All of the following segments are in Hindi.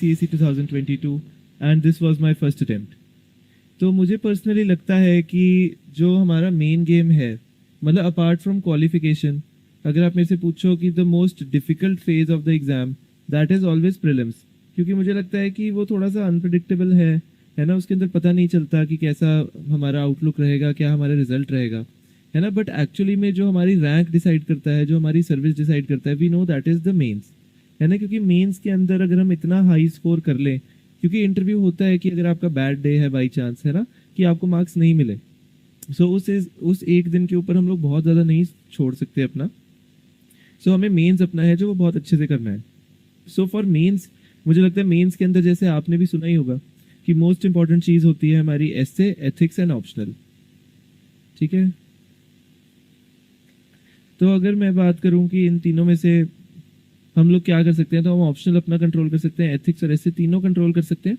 CAC 2022 and this was my first attempt. तो मुझे पर्सनली लगता है कि जो हमारा मेन गेम है, मतलब अपार्ट फ्रॉम क्वालिफिकेशन, अगर आप मेरे से पूछो कि the most difficult phase of the exam, that is always prelims. क्योंकि मुझे लगता है कि वो थोड़ा सा अनप्रडिक्टेबल है ना। उसके अंदर पता नहीं चलता कि कैसा हमारा आउटलुक रहेगा, क्या हमारा रिजल्ट रहेगा, है ना। बट एक्चुअली में जो हमारी रैंक डिसाइड करता है, जो हमारी सर्विस डिसाइड करता है, we know that is the mains, है ना। क्योंकि मेंस के अंदर अगर हम इतना हाई स्कोर कर लें, क्योंकि इंटरव्यू होता है कि अगर आपका बैड डे है बाई चांस, है ना, कि आपको मार्क्स नहीं मिले, सो उस एक दिन के ऊपर हम लोग बहुत ज़्यादा नहीं छोड़ सकते अपना। सो हमें मेंस अपना है जो वो बहुत अच्छे से करना है। सो फॉर मेंस, मुझे लगता है मेंस के अंदर, जैसे आपने भी सुना ही होगा कि मोस्ट इंपॉर्टेंट चीज़ होती है हमारी एसे, एथिक्स एंड ऑप्शनल। ठीक है, तो अगर मैं बात करूं कि इन तीनों में से हम लोग क्या कर सकते हैं, तो हम ऑप्शनल अपना कंट्रोल कर सकते हैं, एथिक्स और ऐसे तीनों कंट्रोल कर सकते हैं।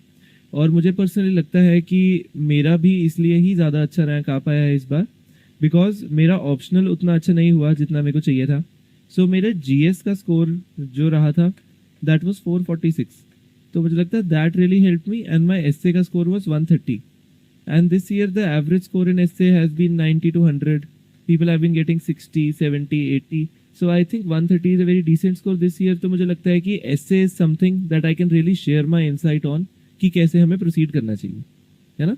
और मुझे पर्सनली लगता है कि मेरा भी इसलिए ही ज़्यादा अच्छा रैंक आ पाया है इस बार, बिकॉज मेरा ऑप्शनल उतना अच्छा नहीं हुआ जितना मेरे को चाहिए था। सो मेरे जीएस का स्कोर जो रहा था दैट वाज 446, तो मुझे लगता है that really help me. And my SA का score was 130, and this year the average score in SA has been 90 to 100. People have been getting 60, 70, 80. So I think 130 is a very decent score this year. तो मुझे लगता है कि essay is something that I can really share my insight on कि कैसे हमें proceed करना चाहिए, है ना।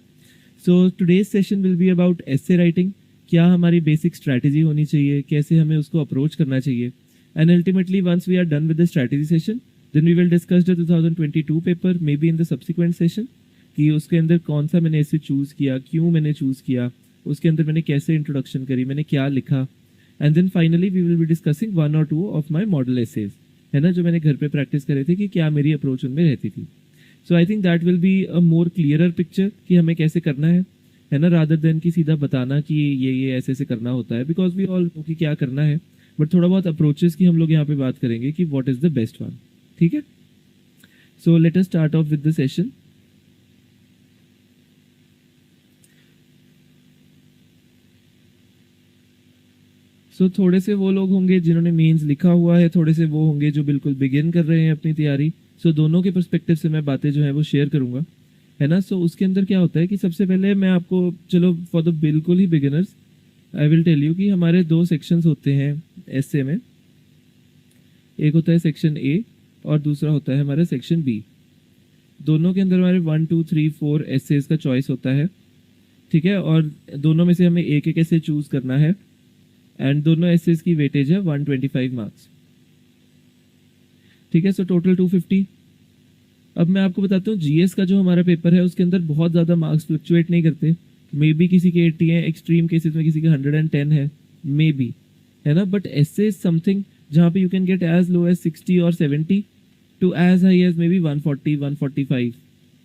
So today's session will be about essay writing. क्या हमारी basic strategy होनी चाहिए, कैसे हमें उसको approach करना चाहिए। And ultimately once we are done with the strategy session, then we will discuss the 2022 paper maybe in the subsequent session कि उसके अंदर कौन सा मैंने essay choose किया, क्यों मैंने choose किया, उसके अंदर मैंने कैसे इंट्रोडक्शन करी, मैंने क्या लिखा। And then finally we will be discussing 1 or 2 of my model essays, है ना, जो मैंने घर पे प्रैक्टिस करे थे कि क्या मेरी अप्रोच उनमें रहती थी। So I think that will be a more clearer picture कि हमें कैसे करना है ना, रादर देन कि सीधा बताना कि ये ऐसे ऐसे करना होता है, बिकॉज वी ऑल नो कि क्या करना है। बट थोड़ा बहुत अप्रोचेस की हम लोग यहाँ पे बात करेंगे कि what is the best one. ठीक है, so let us start off with the session. So थोड़े से वो लोग होंगे जिन्होंने मेंस लिखा हुआ है, थोड़े से वो होंगे जो बिल्कुल बिगिन कर रहे हैं अपनी तैयारी। सो दोनों के पर्सपेक्टिव से मैं बातें जो है वो शेयर करूंगा, है ना। सो उसके अंदर क्या होता है कि सबसे पहले मैं आपको, चलो फॉर द बिल्कुल ही beginners I will tell you कि हमारे 2 सेक्शंस होते हैं एसए में। एक होता है सेक्शन ए और दूसरा होता है हमारा सेक्शन बी। दोनों के अंदर हमारे 1, 2, 3, 4 एसेज का चॉइस होता है, ठीक है। और दोनों में से हमें एक एक ऐसे चूज़ करना है, एंड दोनों एसेज की वेटेज है 125 मार्क्स, ठीक है। So total 250। अब मैं आपको बताता हूँ जीएस का जो हमारा पेपर है उसके अंदर बहुत ज़्यादा मार्क्स फ्लक्चुएट नहीं करते। मे बी किसी के 80 हैं, एक्सट्रीम केसेस में किसी के 110 है, मे बी, है ना। बट एसे इज समथिंग जहाँ पे you can get as low as 60 और 70 to as high as may be 140, 145,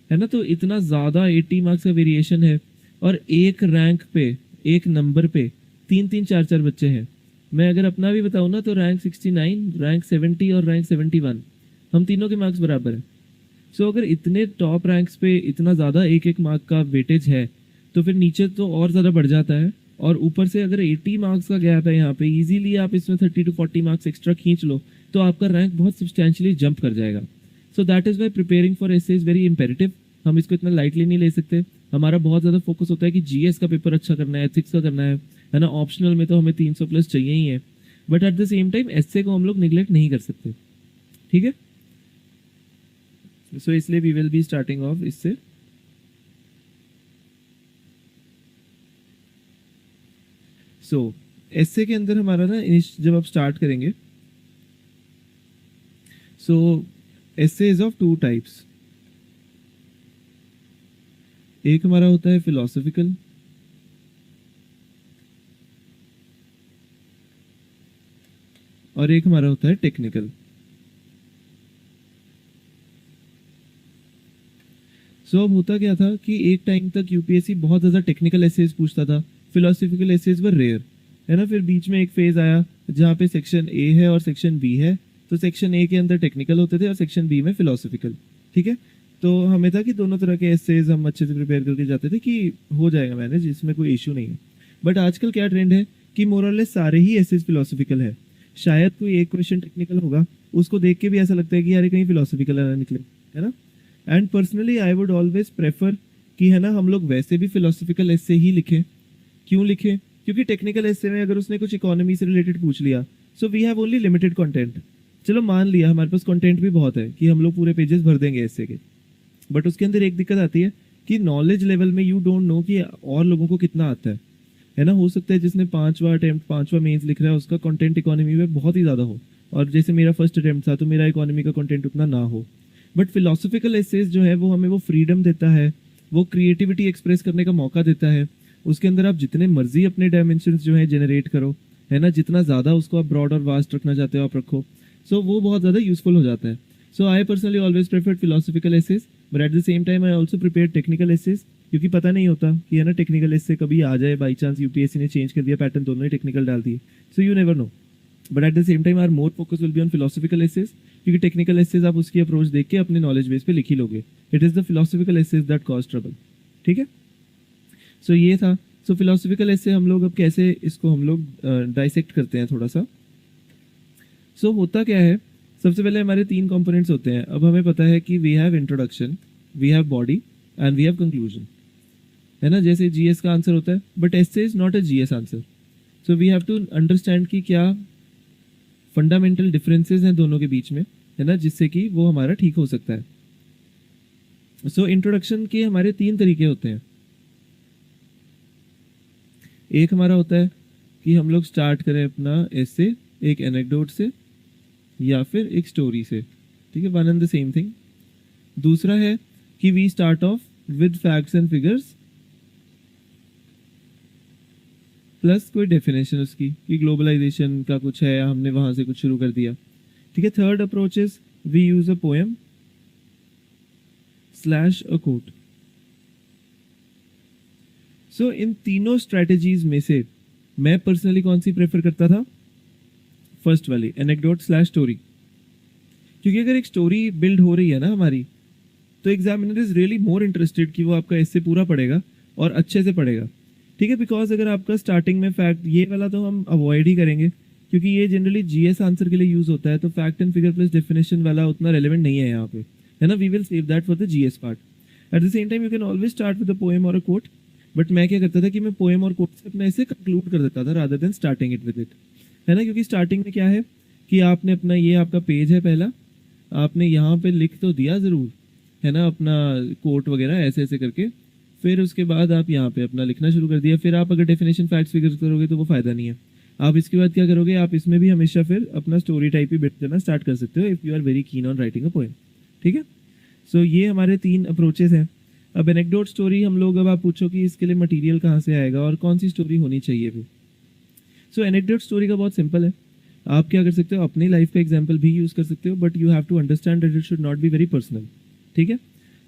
है ना। तो इतना ज़्यादा 80 मार्क्स का वेरिएशन है, और एक रैंक पे, एक नंबर पे 3-3, 4-4 बच्चे हैं। मैं अगर अपना भी बताऊँ ना तो रैंक 69, रैंक 70 और रैंक 71, हम तीनों के मार्क्स बराबर हैं। सो अगर इतने टॉप रैंक्स पे इतना ज़्यादा एक एक मार्क का वेटेज है, तो फिर नीचे तो और ज़्यादा बढ़ जाता है। और ऊपर से अगर 80 मार्क्स का गैप है यहाँ पे, इजीली आप इसमें 30 to 40 मार्क्स एक्स्ट्रा खींच लो तो आपका रैंक बहुत सब्सटैंशियली जंप कर जाएगा। So that is why preparing for essay is very imperative. हम इसको इतना लाइटली नहीं ले सकते। हमारा बहुत ज़्यादा फोकस होता है कि जीएस का पेपर अच्छा करना है, एथिक्स का करना है ना। ऑप्शनल में तो हमें 300 प्लस चाहिए ही है, but at the same time essay को हम लोग निगलेक्ट नहीं कर सकते, ठीक है। सो इसलिए we will be starting off इससे। सो एसए के अंदर हमारा ना जब आप स्टार्ट करेंगे, सो एसए इज ऑफ 2 टाइप्स। एक हमारा होता है फिलोसॉफिकल, और एक हमारा होता है टेक्निकल। सो अब होता क्या था कि एक टाइम तक यूपीएससी बहुत ज़्यादा टेक्निकल एसेज पूछता था, फिलोसॉफिकल एसेज वर रेयर, है ना। फिर बीच में एक फेज आया जहाँ पे सेक्शन ए है और सेक्शन बी है, तो सेक्शन ए के अंदर टेक्निकल होते थे और सेक्शन बी में फिलोसॉफिकल, ठीक है। तो हमें था कि दोनों तरह के एसेज हम अच्छे से प्रिपेयर करके जाते थे कि हो जाएगा मैनेज, इसमें कोई इशू नहीं है। बट आजकल क्या ट्रेंड है कि मोरलेस सारे ही एसेज फिलोसॉफिकल है। शायद कोई एक क्वेश्चन टेक्निकल होगा, उसको देख के भी ऐसा लगता है कि यार कहीं फिलोसॉफिकल ना निकले, है ना। And personally I would always prefer कि है ना हम लोग वैसे भी फिलोसफिकल एस्से ही लिखें। क्यों लिखें? क्योंकि टेक्निकल एस्से में अगर उसने कुछ इकोनॉमी से रिलेटेड पूछ लिया, so we have only limited content. चलो मान लिया हमारे पास कंटेंट भी बहुत है कि हम लोग पूरे पेजेस भर देंगे एस्से के, बट उसके अंदर एक दिक्कत आती है कि नॉलेज लेवल में यू डोंट नो कि और लोगों को कितना आता है ना। हो सकता है जिसने 5वां अटेम्प्ट 5वां मेंस लिख रहा है उसका कंटेंट इकोनॉमी में बहुत ही ज़्यादा हो, और जैसे मेरा फर्स्ट अटेम्प्ट था तो मेरा इकोनॉमी का कंटेंट उतना ना हो। बट फिलोसफिकल एसेज जो है वो हमें वो फ्रीडम देता है, वो क्रिएटिविटी एक्सप्रेस करने का मौका देता है। उसके अंदर आप जितने मर्जी अपने डायमेंशन जो है जनरेट करो, है ना, जितना ज़्यादा उसको आप ब्रॉड और वास्ट रखना चाहते हो आप रखो। सो वो बहुत ज़्यादा यूजफुल हो जाता है। So I personally always preferred philosophical essays, but at the same time I also prepare technical essays, क्योंकि पता नहीं होता कि है ना टेक्निकल एसे कभी आ जाए, बाई चांस यूपीएससी ने चेंज कर दिया पैटर्न, दोनों ही टेक्निकल डाल दिए, so you never know. But at the same time are more focus will be on philosophical essays, क्योंकि टेक्निकल एसेज आप उसकी अप्रोच देख के अपने नॉलेज बेस पे लिख ही लोगे। It is the philosophical essays that cause trouble. ठीक है, सो ये था। सो फिलोसफिकल एसे हम लोग अब कैसे इसको हम लोग डाइसेक्ट करते हैं थोड़ा सा। सो होता क्या है, सबसे पहले हमारे 3 कंपोनेंट्स होते हैं। अब हमें पता है कि we have introduction, we have body and we have conclusion, है ना, जैसे जीएस का आंसर होता है, but essay is not a GS answer. So we have to understand कि क्या फंडामेंटल डिफरेंसेस हैं दोनों के बीच में, है ना, जिससे कि वो हमारा ठीक हो सकता है। सो इंट्रोडक्शन के हमारे 3 तरीके होते हैं। एक हमारा होता है कि हम लोग स्टार्ट करें अपना एस्से एक एनेक्डोट से या फिर एक स्टोरी से, ठीक है, one and the same thing. दूसरा है कि we start off with facts and figures plus कोई डेफिनेशन उसकी कि ग्लोबलाइजेशन का कुछ है, हमने वहाँ से कुछ शुरू कर दिया। ठीक है, third approach is we use a poem slash a quote. So इन तीनों स्ट्रेटजीज में से मैं पर्सनली कौन सी प्रेफर करता था? फर्स्ट वाली, एनेक्डोट स्लैश स्टोरी। क्योंकि अगर एक स्टोरी बिल्ड हो रही है ना हमारी, तो examiner is really more interested कि वो आपका एस्से पूरा पढ़ेगा और अच्छे से पढ़ेगा। ठीक है, बिकॉज अगर आपका स्टार्टिंग में फैक्ट, ये वाला तो हम अवॉइड ही करेंगे क्योंकि ये जनरली जीएस आंसर के लिए यूज होता है, तो fact and figure plus definition वाला उतना रेलेवेंट नहीं है यहाँ पे, है ना। We will save that for the GS part. At the same time you can always start with a poem और अ कोट, बट मैं क्या करता था कि मैं पोएम और कोट से अपना इसे कंक्लूड कर देता था rather than starting it with it, है ना। क्योंकि स्टार्टिंग में क्या है कि आपने अपना, ये आपका पेज है पहला, आपने यहाँ पे लिख तो दिया ज़रूर, है ना, अपना कोट वगैरह ऐसे ऐसे करके, फिर उसके बाद आप यहाँ पे अपना लिखना शुरू कर दिया। फिर आप अगर डेफिनेशन फैक्ट्स फिगर करोगे तो वो फ़ायदा नहीं है। आप इसके बाद क्या करोगे, आप इसमें भी हमेशा फिर अपना स्टोरी टाइप ही बिट करना स्टार्ट कर सकते हो if you are very keen on writing a poem. ठीक है, सो ये हमारे 3 अप्रोचेस हैं। अब एनेक्डोट स्टोरी हम लोग, अब आप पूछो कि इसके लिए मटीरियल कहाँ से आएगा और कौन सी स्टोरी होनी चाहिए वो। सो एनेक्डोट स्टोरी का बहुत सिंपल है, आप क्या कर सकते हो, अपनी लाइफ का एग्जाम्पल भी यूज़ कर सकते हो, but you have to understand that it should not be very personal. ठीक है,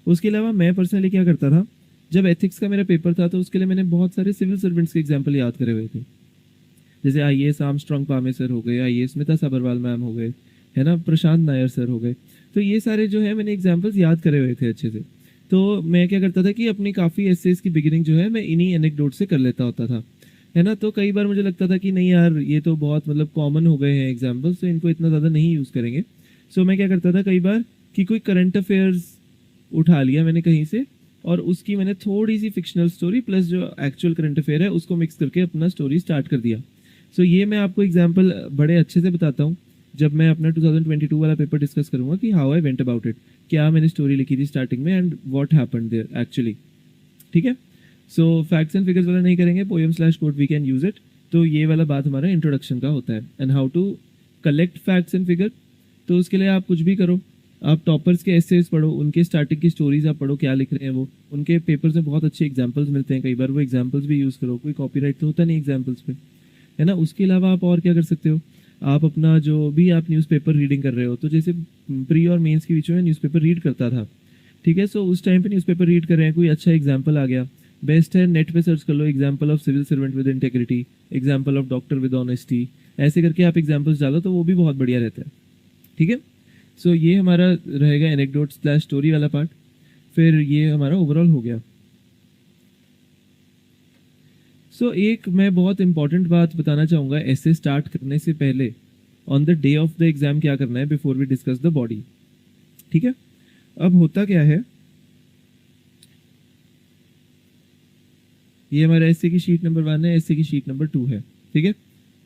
उसके अलावा मैं पर्सनली क्या करता था, जब एथिक्स का मेरा पेपर था तो उसके लिए मैंने बहुत सारे सिविल सर्वेंट्स के एग्जाम्पल याद करे हुए थे, जैसे आईएएस आर्मस्ट्रॉन्ग पामे सर हो गए, आईएएस स्मिता सबरवाल मैम हो गए, है ना, प्रशांत नायर सर हो गए। तो ये सारे जो है मैंने एग्जाम्पल्स याद करे हुए थे अच्छे से। तो मैं क्या करता था कि अपनी काफ़ी एसेस की बिगिनिंग जो है मैं इन्हीं एनेक्डोट से कर लेता होता था, है ना। तो कई बार मुझे लगता था कि नहीं यार, ये तो बहुत मतलब कॉमन हो गए हैं एग्जाम्पल्स, तो इनको इतना ज़्यादा नहीं यूज़ करेंगे। सो मैं क्या करता था कई बार कि कोई करंट अफेयर्स उठा लिया मैंने कहीं से, और उसकी मैंने थोड़ी सी फिक्शनल स्टोरी प्लस जो एक्चुअल करंट अफेयर है उसको मिक्स करके अपना स्टोरी स्टार्ट कर दिया। सो ये मैं आपको एग्जाम्पल बड़े अच्छे से बताता हूँ जब मैं अपना 2022 वाला पेपर डिस्कस करूँगा कि how I went about it, क्या मैंने स्टोरी लिखी थी स्टार्टिंग में and what happened there actually. ठीक है, सो फैक्ट्स एंड फिगर्स वाला नहीं करेंगे, poem slash quote we can use it. तो ये वाला बात हमारा इंट्रोडक्शन का होता है and how to collect facts and figure. तो उसके लिए आप कुछ भी करो, आप टॉपर्स के एसेज पढ़ो, उनके स्टार्टिंग की स्टोरीज आप पढ़ो, क्या लिख रहे हैं वो, उनके पेपर्स में बहुत अच्छे एग्जाम्पल्स मिलते हैं, कई बार वो एग्जाम्पल्स भी यूज़ करो, कोई कॉपीराइट तो होता नहीं एग्जाम्पल्स पे, है ना। उसके अलावा आप और क्या कर सकते हो, आप अपना जो भी आप न्यूज़पेपर रीडिंग कर रहे हो, तो जैसे प्री और मेंस के बीच में न्यूज़पेपर रीड करता था, ठीक है, सो उस टाइम पे न्यूज़पेपर रीड कर रहे हैं, कोई अच्छा एग्जाम्पल आ गया, बेस्ट है नेट पे सर्च कर लो, example of civil servant with integrity, example of doctor with honesty, ऐसे करके आप एग्जाम्पल्स डालो तो वो भी बहुत बढ़िया रहता है। ठीक है, सो ये हमारा रहेगा एनेक्डोट स्लैश स्टोरी वाला पार्ट। फिर ये हमारा ओवरऑल हो गया। सो एक मैं बहुत इंपॉर्टेंट बात बताना चाहूँगा ऐसे स्टार्ट करने से पहले, on the day of the exam क्या करना है before we discuss the body. ठीक है, अब होता क्या है, ये हमारा एसे की शीट नंबर 1 है, एसे की शीट नंबर 2 है, ठीक है।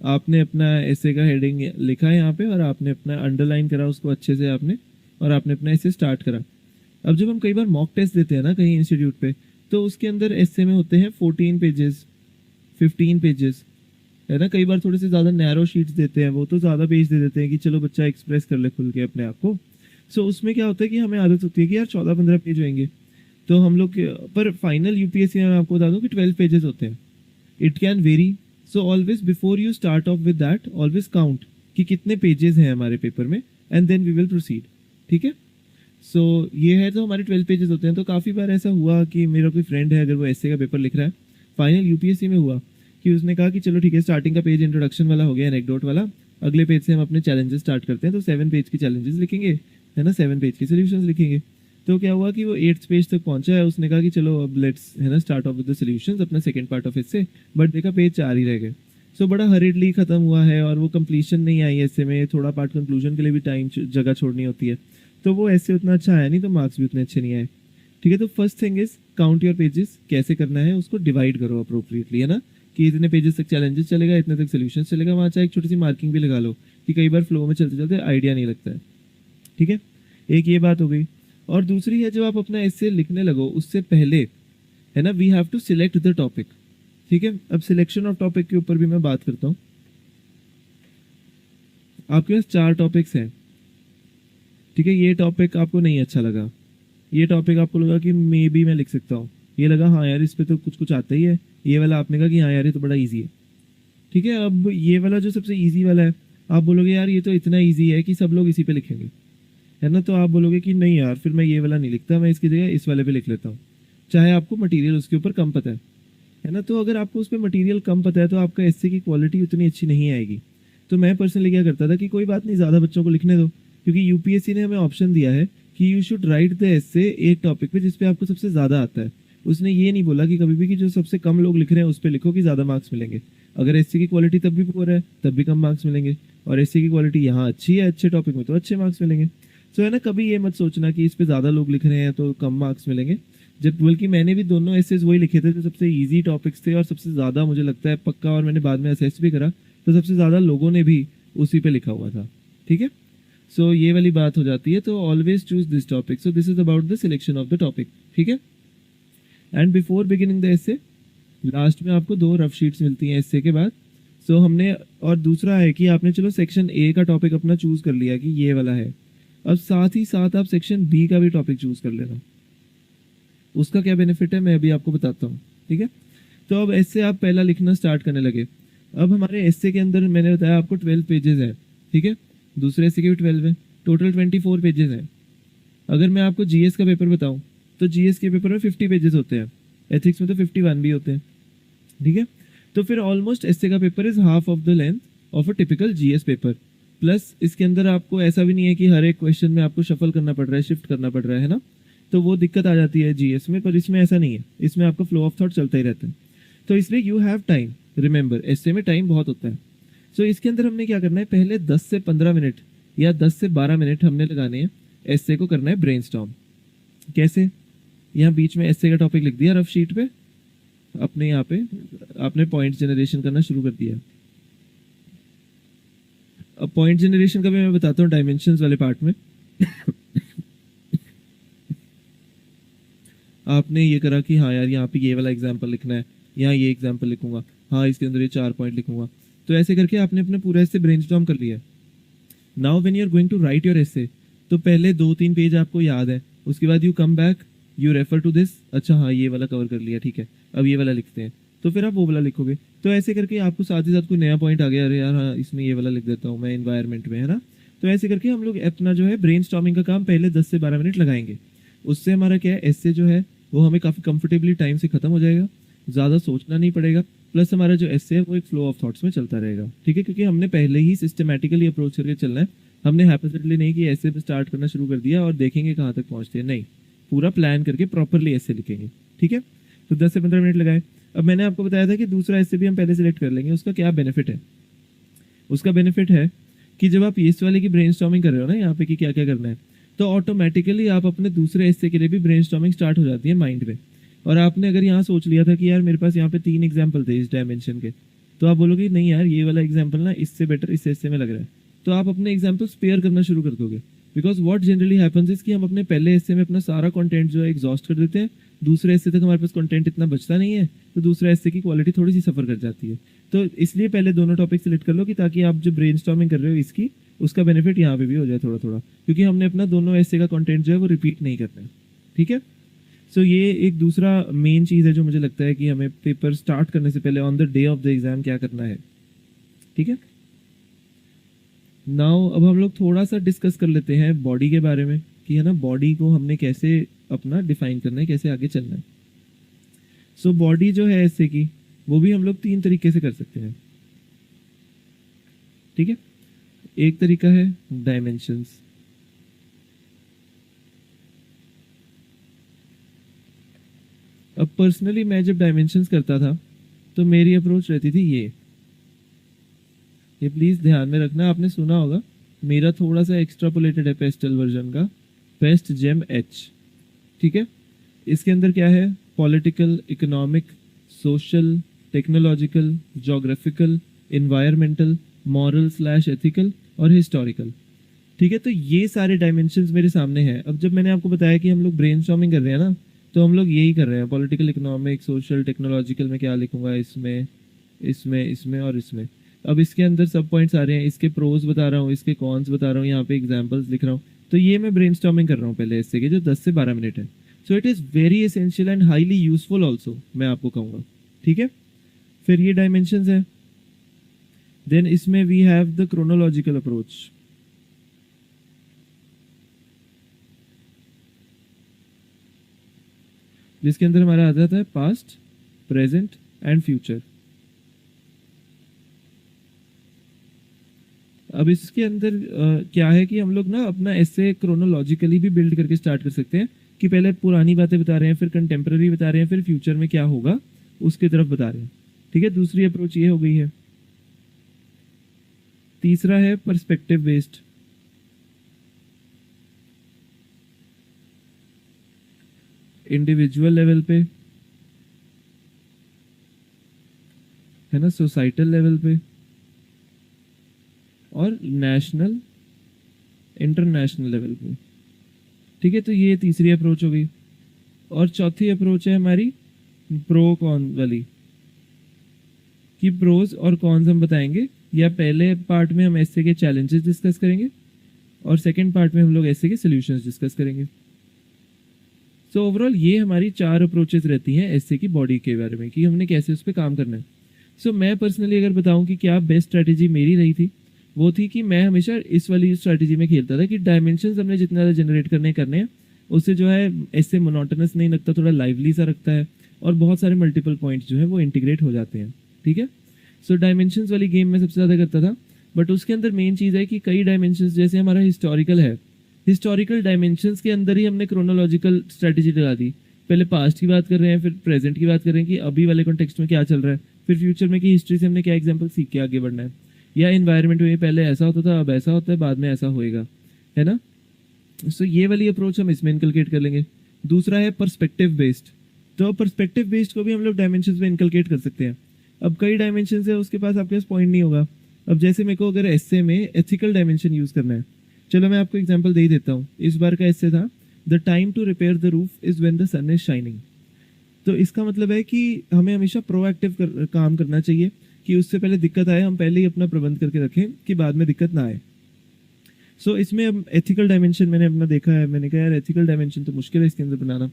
आपने अपना एसे का हेडिंग लिखा है यहाँ पे और आपने अपना अंडरलाइन करा उसको अच्छे से आपने, और आपने अपना एसे स्टार्ट करा। अब जब हम कई बार मॉक टेस्ट देते हैं ना कहीं इंस्टीट्यूट पे, तो उसके अंदर एसे में होते हैं 14 पेजेस, 15 पेजेस, है ना। कई बार थोड़े से ज़्यादा नैरो शीट्स देते हैं, वो तो ज़्यादा पेज दे देते हैं कि चलो बच्चा एक्सप्रेस कर ले खुल के अपने आप को। सो उसमें क्या होता है कि हमें आदत होती है कि यार 14-15 पेज होंगे, तो हम लोग पर फाइनल यूपीएससी में मैं आपको बता दूं कि 12 पेजेस होते हैं। It can vary, so always before you start off with that always count कि कितने पेजेस हैं हमारे पेपर में, and then we will proceed, ठीक है। सो ये है, तो हमारे 12 पेजेस होते हैं। तो काफ़ी बार ऐसा हुआ कि मेरा कोई फ्रेंड है, अगर वो ऐसे का पेपर लिख रहा है, फाइनल यूपीएससी में हुआ कि उसने कहा कि चलो ठीक है, स्टार्टिंग का पेज इंट्रोडक्शन वाला हो गया, एनेक्डोट वाला, अगले पेज से हम अपने चैलेंजेस स्टार्ट करते हैं। तो 7 पेज की चैलेंजेस लिखेंगे, है ना, 7 पेज के सोल्यूशंस लिखेंगे। तो क्या हुआ कि वो 8th पेज तक पहुंचा है, उसने कहा कि चलो अब लेट्स, है ना, start off with the solutions, अपना सेकंड पार्ट ऑफ इससे, बट देखा पेज 4 ही रह गए। सो बड़ा हरिडली खत्म हुआ है और वो कंप्लीशन नहीं आई ऐसे में, थोड़ा पार्ट कंक्लूजन के लिए भी टाइम जगह छोड़नी होती है, तो वो ऐसे उतना अच्छा आया नहीं, तो मार्क्स भी उतने अच्छे नहीं आए, ठीक है। तो first thing is count your pages. कैसे करना है उसको डिवाइड करो अप्रोप्रिएटली, है ना, कि इतने पेजेस तक चैलेंजेस चलेगा, इतने तक सोल्यूशन चलेगा, वहाँ चाहे एक छोटी सी मार्किंग भी लगा लो कि कई बार फ्लो में चलते चलते आइडिया नहीं लगता है, ठीक है। एक ये बात हो गई। और दूसरी है, जब आप अपना एसे लिखने लगो उससे पहले, है ना, we have to select the topic, ठीक है। अब सिलेक्शन ऑफ टॉपिक के ऊपर भी मैं बात करता हूँ। आपके पास 4 टॉपिक्स हैं, ठीक है। ये टॉपिक आपको नहीं अच्छा लगा, ये टॉपिक आपको लगा कि मे बी मैं लिख सकता हूँ, ये लगा हाँ यार इस पे तो कुछ कुछ आता ही है, ये वाला आपने कहा कि हाँ यार ये तो बड़ा ईजी है, ठीक है। अब ये वाला जो सबसे ईजी वाला है, आप बोलोगे यार ये तो इतना ईजी है कि सब लोग इसी पे लिखेंगे, है ना। तो आप बोलोगे कि नहीं यार फिर मैं ये वाला नहीं लिखता, मैं इसकी जगह इस वाले पे लिख लेता हूँ, चाहे आपको मटेरियल उसके ऊपर कम पता है ना। तो अगर आपको उस पर मटेरियल कम पता है तो आपका एस्से की क्वालिटी उतनी अच्छी नहीं आएगी। तो मैं पर्सनली क्या करता था कि कोई बात नहीं, ज़्यादा बच्चों को लिखने दो, क्योंकि यूपीएससी ने हमें ऑप्शन दिया है कि you should write the essay एक टॉपिक पे जिस पे आपको सबसे ज़्यादा आता है। उसने ये नहीं बोला कि कभी भी कि जो सबसे कम लोग लिख रहे हैं उस पर लिखो कि ज़्यादा मार्क्स मिलेंगे। अगर एस्से की क्वालिटी तब भी पुअर है तब भी कम मार्क्स मिलेंगे, और एस्से की क्वालिटी यहाँ अच्छी है अच्छे टॉपिक में तो अच्छे मार्क्स मिलेंगे। सो है ना, कभी ये मत सोचना कि इस पे ज़्यादा लोग लिख रहे हैं तो कम मार्क्स मिलेंगे। जब बल्कि मैंने भी दोनों एसेज वही लिखे थे जो सबसे इजी टॉपिक्स थे और सबसे ज़्यादा मुझे लगता है पक्का, और मैंने बाद में असेस भी करा तो सबसे ज़्यादा लोगों ने भी उसी पे लिखा हुआ था, ठीक है। सो ये वाली बात हो जाती है। तो always choose this topic, so this is about the selection of the topic, ठीक है। And before beginning the essay, last में आपको 2 रफ शीट्स मिलती हैं एसे के बाद। सो हमने, और दूसरा है कि आपने चलो सेक्शन ए का टॉपिक अपना चूज कर लिया कि ये वाला है, अब साथ ही साथ आप सेक्शन बी का भी टॉपिक चूज कर लेना। उसका क्या बेनिफिट है मैं अभी आपको बताता हूँ, ठीक है। तो अब ऐसे आप पहला लिखना स्टार्ट करने लगे। अब हमारे एस्से के अंदर मैंने बताया आपको 12 पेजेस है, ठीक है। दूसरे एस्से के भी 12 है, टोटल 24 पेजेस हैं। अगर मैं आपको जीएस का पेपर बताऊं तो जीएस के पेपर में 50 पेजेस होते हैं, एथिक्स में तो 51 भी होते हैं, ठीक है। तो फिर ऑलमोस्ट एस्से का paper is half of the length of a typical GS paper. Plus इसके अंदर आपको ऐसा भी नहीं है कि हर एक क्वेश्चन में आपको शफल करना पड़ रहा है, शिफ्ट करना पड़ रहा है ना, तो वो दिक्कत आ जाती है जीएस में। पर इसमें ऐसा नहीं है, इसमें आपका फ्लो ऑफ थॉट चलता ही रहता है। तो इसलिए यू हैव टाइम, रिमेंबर एस्से में टाइम बहुत होता है। सो इसके अंदर हमने क्या करना है, पहले 10 से 15 मिनट या 10 से 12 मिनट हमने लगाने हैं, एस्से को करना है ब्रेनस्टॉर्म। कैसे, यहाँ बीच में एस्से का टॉपिक लिख दिया रफ शीट पे, अपने यहाँ पे आपने पॉइंट जनरेशन करना शुरू कर दिया। अब पॉइंट जनरेशन का भी मैं बताता हूँ डायमेंशंस वाले पार्ट में। आपने ये करा कि हाँ यार यहाँ पे ये वाला एग्जाम्पल लिखना है, यहाँ ये एग्जाम्पल लिखूंगा, हाँ इसके अंदर ये 4 पॉइंट लिखूंगा। तो ऐसे करके आपने अपना पूरा एस्से ब्रेनस्टॉर्म कर लिया। Now when you are going to write your essay, तो पहले 2-3 पेज आपको याद है, उसके बाद you come back, you refer to this, अच्छा हाँ ये वाला कवर कर लिया, ठीक है अब ये वाला लिखते हैं, तो फिर आप वो वाला लिखोगे। तो ऐसे करके आपको साथ ही साथ कोई नया पॉइंट आ गया, अरे यार हाँ इसमें ये वाला लिख देता हूँ मैं इन्वायरमेंट में, है ना। तो ऐसे करके हम लोग अपना जो है ब्रेनस्टॉर्मिंग का काम पहले 10 से 12 मिनट लगाएंगे। उससे हमारा क्या है, एस्से जो है वो हमें काफ़ी कंफर्टेबली टाइम से खत्म हो जाएगा, ज़्यादा सोचना नहीं पड़ेगा। प्लस हमारा जो एस्से है वो एक फ्लो ऑफ थॉट्स में चलता रहेगा, ठीक है, क्योंकि हमने पहले ही सिस्टमैटिकली अप्रोच करके चलना है। हमने हैपोथेटिकली नहीं कि ऐसे पे स्टार्ट करना शुरू कर दिया और देखेंगे कहाँ तक पहुँचते हैं, नहीं, पूरा प्लान करके प्रॉपरली एस्से लिखेंगे, ठीक है। तो 10 से 15 मिनट लगाए। अब मैंने आपको बताया था कि दूसरा एस्से भी हम पहले सेलेक्ट कर लेंगे। उसका क्या बेनिफिट है, उसका बेनिफिट है कि जब आप इस वाले की ब्रेनस्टॉर्मिंग कर रहे हो ना यहाँ पे कि क्या क्या करना है, तो ऑटोमेटिकली आप अपने दूसरे एस्से के लिए भी ब्रेनस्टॉर्मिंग स्टार्ट हो जाती है माइंड में। और आपने अगर यहाँ सोच लिया था कि यार मेरे पास यहाँ पे 3 एग्जाम्पल थे इस डायमेंशन के, तो आप बोलोगे नहीं यार ये वाला एग्जाम्पल ना इससे बेटर इस एस्से में लग रहा है, तो आप अपने एग्जाम्पल स्पेयर करना शुरू कर दोगे। Because what generally happens is कि हम अपने पहले एस्से में अपना सारा कंटेंट जो है एग्जॉस्ट कर देते हैं, दूसरे एस्से तक हमारे पास कंटेंट इतना बचता नहीं है, तो दूसरे एस्से की क्वालिटी थोड़ी सी सफ़र कर जाती है। तो इसलिए पहले दोनों टॉपिक सेलेक्ट कर लो कि ताकि आप जो ब्रेनस्टॉर्मिंग कर रहे हो इसकी, उसका बेनिफिट यहाँ पे भी हो जाए थोड़ा थोड़ा, क्योंकि हमने अपना दोनों एस्से का कंटेंट जो है वो रिपीट नहीं करना है। ठीक है, सो ये एक दूसरा मेन चीज़ है जो मुझे लगता है कि हमें पेपर स्टार्ट करने से पहले on the day of the exam क्या करना है। ठीक है, नाउ अब हम लोग थोड़ा सा डिस्कस कर लेते हैं बॉडी के बारे में कि है ना बॉडी को हमने कैसे अपना डिफाइन करना है, कैसे आगे चलना है। सो बॉडी जो है ऐसे की वो भी हम लोग 3 तरीके से कर सकते हैं। ठीक है, एक तरीका है डायमेंशंस। अब पर्सनली मैं जब डायमेंशंस करता था तो मेरी अप्रोच रहती थी ये प्लीज़ ध्यान में रखना, आपने सुना होगा मेरा थोड़ा सा एक्स्ट्रापोलेटेड है पेस्टल वर्जन का, पेस्ट जेम एच। ठीक है, इसके अंदर क्या है, political, economic, social, technological, geographical, environmental, moral slash ethical और हिस्टोरिकल। ठीक है, तो ये सारे डायमेंशंस मेरे सामने हैं। अब जब मैंने आपको बताया कि हम लोग ब्रेनस्टॉर्मिंग कर रहे हैं ना, तो हम लोग यही कर रहे हैं, पॉलिटिकल, इकोनॉमिक, सोशल, टेक्नोलॉजिकल में क्या लिखूंगा, इसमें इसमें इसमें और इसमें। अब इसके अंदर सब पॉइंट्स आ रहे हैं, इसके प्रोज बता रहा हूँ, इसके कॉन्स बता रहा हूँ, यहाँ पे एग्जाम्पल्स लिख रहा हूँ। तो ये मैं ब्रेनस्टॉर्मिंग कर रहा हूँ पहले इससे के जो 10 से 12 मिनट है। So it is very essential and highly useful also, मैं आपको कहूँगा। ठीक है, फिर ये डायमेंशंस है। देन इसमें we have the chronological approach. जिसके अंदर हमारा आ जाता है पास्ट, प्रेजेंट एंड फ्यूचर। अब इसके अंदर क्या है कि हम लोग ना अपना ऐसे क्रोनोलॉजिकली भी बिल्ड करके स्टार्ट कर सकते हैं कि पहले पुरानी बातें बता रहे हैं, फिर कंटेम्प्रेरी बता रहे हैं, फिर फ्यूचर में क्या होगा उसकी तरफ बता रहे हैं। ठीक है, दूसरी अप्रोच ये हो गई है। तीसरा है पर्सपेक्टिव बेस्ड। इंडिविजुअल लेवल पे है ना, सोसाइटल लेवल पे और नेशनल, इंटरनेशनल लेवल पे। ठीक है, तो ये तीसरी अप्रोच हो गई। और चौथी अप्रोच है हमारी प्रो कॉन वाली, कि प्रोज और कॉन्स हम बताएंगे, या पहले पार्ट में हम ऐसे के चैलेंजेस डिस्कस करेंगे और सेकंड पार्ट में हम लोग ऐसे के सॉल्यूशंस डिस्कस करेंगे। सो ओवरऑल ये हमारी 4 अप्रोचेस रहती हैं ऐसे की बॉडी के बारे में कि हमने कैसे उस पर काम करना है। सो मैं पर्सनली अगर बताऊं कि क्या बेस्ट स्ट्रैटेजी मेरी रही थी, वो थी कि मैं हमेशा इस वाली स्ट्रैटेजी में खेलता था कि डायमेंशंस हमने जितना ज़्यादा जनरेट करने हैं उससे जो है ऐसे मोनोटोनस नहीं लगता, थोड़ा लाइवली सा रखता है और बहुत सारे मल्टीपल पॉइंट्स जो है वो इंटीग्रेट हो जाते हैं। ठीक है, सो डायमेंशंस वाली गेम में सबसे ज़्यादा करता था। बट उसके अंदर मेन चीज़ है कि कई डायमेंशंस, जैसे हमारा हिस्टोरिकल है, हिस्टोरिकल डायमेंशंस के अंदर ही हमने क्रोनोलॉजिकल स्ट्रैटेजी लगा दी। पहले पास्ट की बात कर रहे हैं, फिर प्रेजेंट की बात कर रहे हैं कि अभी वाले कॉन्टेक्स्ट में क्या चल रहा है, फिर फ्यूचर में कि हिस्ट्री से हमने क्या एग्जाम्पल सीख के आगे बढ़ना है, या इन्वायरमेंट में पहले ऐसा होता था अब ऐसा होता है बाद में ऐसा होएगा, है ना। सो ये वाली अप्रोच हम इसमें इनकलकेट कर लेंगे। दूसरा है पर्सपेक्टिव बेस्ड। तो पर्सपेक्टिव बेस्ड को भी हम लोग डायमेंशंस में इनकलकेट कर सकते हैं। अब कई डायमेंशंस है, उसके पास आपके पास पॉइंट नहीं होगा। अब जैसे मेरे को अगर एस्से में एथिकल डायमेंशन यूज़ करना है, चलो मैं आपको एग्जांपल दे ही देता हूँ। इस बार का एस्से था the time to repair the roof is when the sun is shining. तो इसका मतलब है कि हमें हमेशा प्रोएक्टिव काम करना चाहिए कि उससे पहले दिक्कत आए हम पहले ही अपना प्रबंध करके रखें कि बाद में दिक्कत ना आए। सो इसमें अब एथिकल डायमेंशन मैंने अपना देखा है, मैंने कहा यार एथिकल डायमेंशन तो मुश्किल है इसके अंदर बनाना,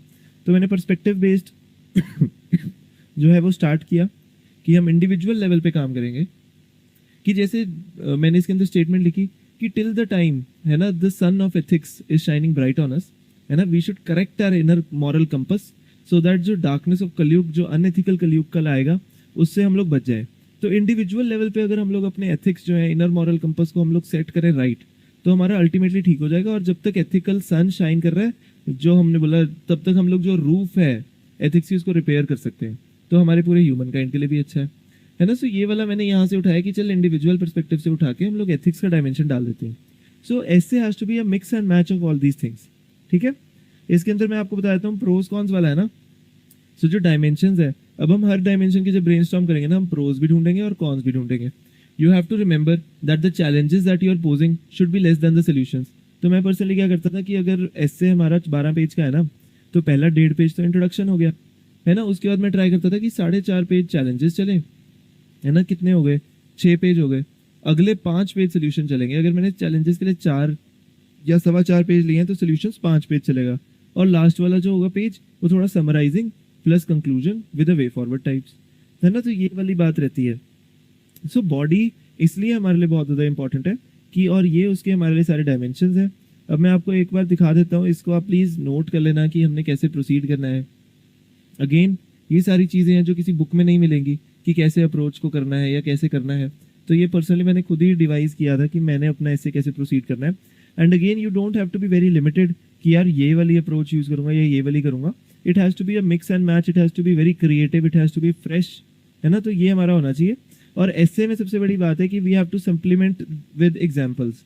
तो मैंने पर्सपेक्टिव बेस्ड जो है वो स्टार्ट किया कि हम इंडिविजुअल लेवल पे काम करेंगे। कि जैसे मैंने इसके अंदर स्टेटमेंट लिखी कि टिल द टाइम, है ना, the sun of ethics is shining bright on us, है ना, we should correct our inner moral compass so that जो डार्कनेस ऑफ कलयुग, जो अनएथिकल कलयुग कल आएगा, उससे हम लोग बच जाए। तो इंडिविजुअल लेवल पे अगर हम लोग अपने एथिक्स जो है, इनर मॉरल कंपस को हम लोग सेट करें राइट, तो हमारा अल्टीमेटली ठीक हो जाएगा। और जब तक एथिकल सन शाइन कर रहा है, जो हमने बोला, तब तक हम लोग जो रूफ है एथिक्स की उसको रिपेयर कर सकते हैं। तो हमारे पूरे ह्यूमन काइंड के लिए भी अच्छा है ना। सो ये वाला मैंने यहाँ से उठाया कि चल इंडिविजुअल पर्सपेक्टिव से उठा के हम लोग एथिक्स का डायमेंशन डाल देते हैं। सो ऐसे has to be a mix and match of all these things. ठीक है, इसके अंदर मैं आपको बता देता हूँ प्रोज कॉन्स वाला है ना। सो जो डायमेंशंस है, अब हम हर डायमेंशन की जब ब्रेनस्टॉर्म करेंगे ना, हम प्रोज भी ढूंढेंगे और कॉन्स भी ढूंढेंगे। You have to remember that the challenges that you are posing should be less than the solutions. तो मैं पर्सनली क्या करता था कि अगर ऐसे हमारा 12 पेज का है ना, तो पहला 1.5 पेज तो इंट्रोडक्शन हो गया है ना, उसके बाद मैं ट्राई करता था कि 4.5 पेज चैलेंजेस चले, है ना, कितने हो गए, 6 पेज हो गए। अगले 5 पेज सोल्यूशन चलेंगे। अगर मैंने चैलेंजेस के लिए 4 या 4.25 पेज लिए हैं तो सोल्यूशंस 5 पेज चलेगा। और लास्ट वाला जो होगा पेज, वो थोड़ा summarising plus conclusion with a way forward types, है ना। तो ये वाली बात रहती है। सो बॉडी इसलिए हमारे लिए बहुत ज़्यादा इंपॉर्टेंट है कि, और ये उसके हमारे लिए सारे डायमेंशंस हैं। अब मैं आपको एक बार दिखा देता हूँ, इसको आप प्लीज़ नोट कर लेना कि हमने कैसे प्रोसीड करना है। अगेन ये सारी चीज़ें हैं जो किसी बुक में नहीं मिलेंगी कि कैसे अप्रोच को करना है या कैसे करना है। तो ये पर्सनली मैंने खुद ही डिवाइस किया था कि मैंने अपना ऐसे कैसे प्रोसीड करना है। And again you don't have to be very limited कि यार ये वाली अप्रोच यूज़ करूँगा या ये वाली करूँगा। It has to be a mix and match, it has to be very creative, it has to be fresh, है ना। तो ये हमारा होना चाहिए। और ऐसे में सबसे बड़ी बात है कि we have to supplement with examples.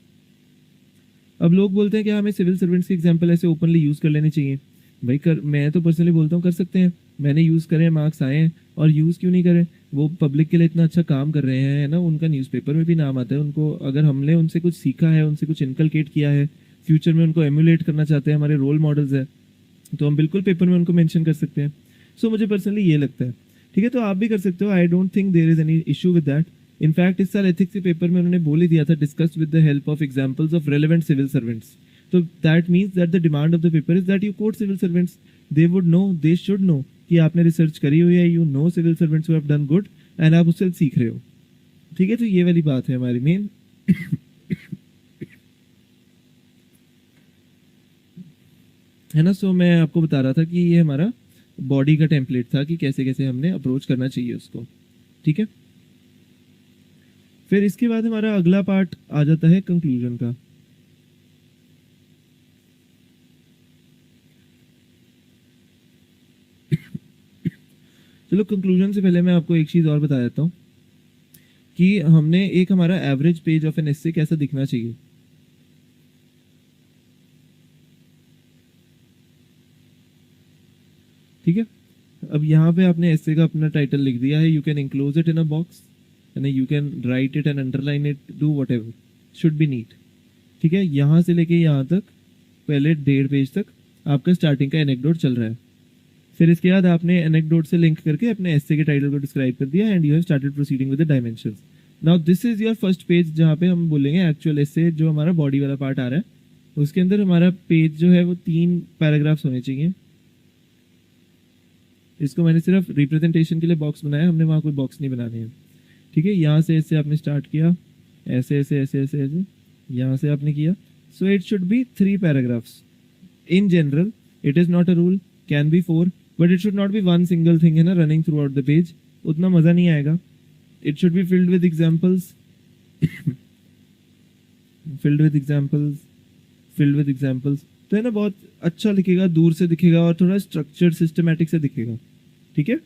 अब लोग बोलते हैं कि हमें सिविल सर्वेंट्स की एग्जाम्पल ऐसे ओपनली यूज़ कर लेनी चाहिए। भाई कर, मैं तो पर्सनली बोलता हूँ कर सकते हैं। मैंने यूज़ करे हैं, मार्क्स आए हैं, और यूज़ क्यों नहीं करें। वो पब्लिक के लिए इतना अच्छा काम कर रहे हैं, है ना, उनका न्यूज़पेपर में भी नाम आता है। उनको अगर हमने उनसे कुछ सीखा है, उनसे कुछ इनकलकेट किया है, फ्यूचर में उनको एमुलेट करना चाहते हैं, हमारे रोल मॉडल्स है, तो हम बिल्कुल पेपर में उनको मेंशन कर सकते हैं। सो मुझे पर्सनली ये लगता है। ठीक है, तो आप भी कर सकते हो। I don't think there is any issue with that. In fact इस साल एथिक्स के पेपर में उन्होंने बोल ही दिया था, discuss with the help of examples of relevant civil servants. तो that means that the demand of the paper is that you quote civil servants. They would know, they should know कि आपने रिसर्च करी हुई है, you know civil servants who have done good, and आप उससे सीख रहे हो। ठीक है, तो ये वाली बात है हमारी मेन। है ना। सो मैं आपको बता रहा था कि ये हमारा बॉडी का टेम्पलेट था कि कैसे कैसे हमने अप्रोच करना चाहिए उसको। ठीक है, फिर इसके बाद हमारा अगला पार्ट आ जाता है कंक्लूजन का। चलो, कंक्लूजन से पहले मैं आपको एक चीज़ और बता देता हूँ कि हमने एक हमारा average page of an essay कैसा दिखना चाहिए। ठीक है, अब यहाँ पे आपने एसे का अपना टाइटल लिख दिया है, you can enclose it in a box and you can write it and underline it, do whatever, should be neat. ठीक है, यहाँ से लेके यहाँ तक पहले 1.5 पेज तक आपका स्टार्टिंग का एनेक्डोट चल रहा है। फिर इसके बाद आपने एनेक्डोट से लिंक करके अपने एसे के टाइटल को डिस्क्राइब कर दिया and you have started proceeding with the dimensions. Now this is your first page, जहाँ पे हम बोलेंगे एक्चुअल एसे जो हमारा बॉडी वाला पार्ट आ रहा है। उसके अंदर हमारा पेज जो है वो 3 पैराग्राफ्स होने चाहिए। इसको मैंने सिर्फ रिप्रेजेंटेशन के लिए बॉक्स बनाया, हमने वहाँ कोई बॉक्स नहीं बनाने हैं। ठीक है, यहाँ से ऐसे आपने स्टार्ट किया, ऐसे ऐसे ऐसे ऐसे ऐसे, यहाँ से आपने किया। So it should B 3 paragraphs in general. It is not a rule, can be 4, but it should not B one single thing, है ना, running through out the page, उतना मज़ा नहीं आएगा। It should be filled with examples, filled with examples, filled with examples. तो है ना, बहुत अच्छा दिखेगा, दूर से दिखेगा और थोड़ा स्ट्रक्चर्ड सिस्टमैटिक से दिखेगा। ठीक है।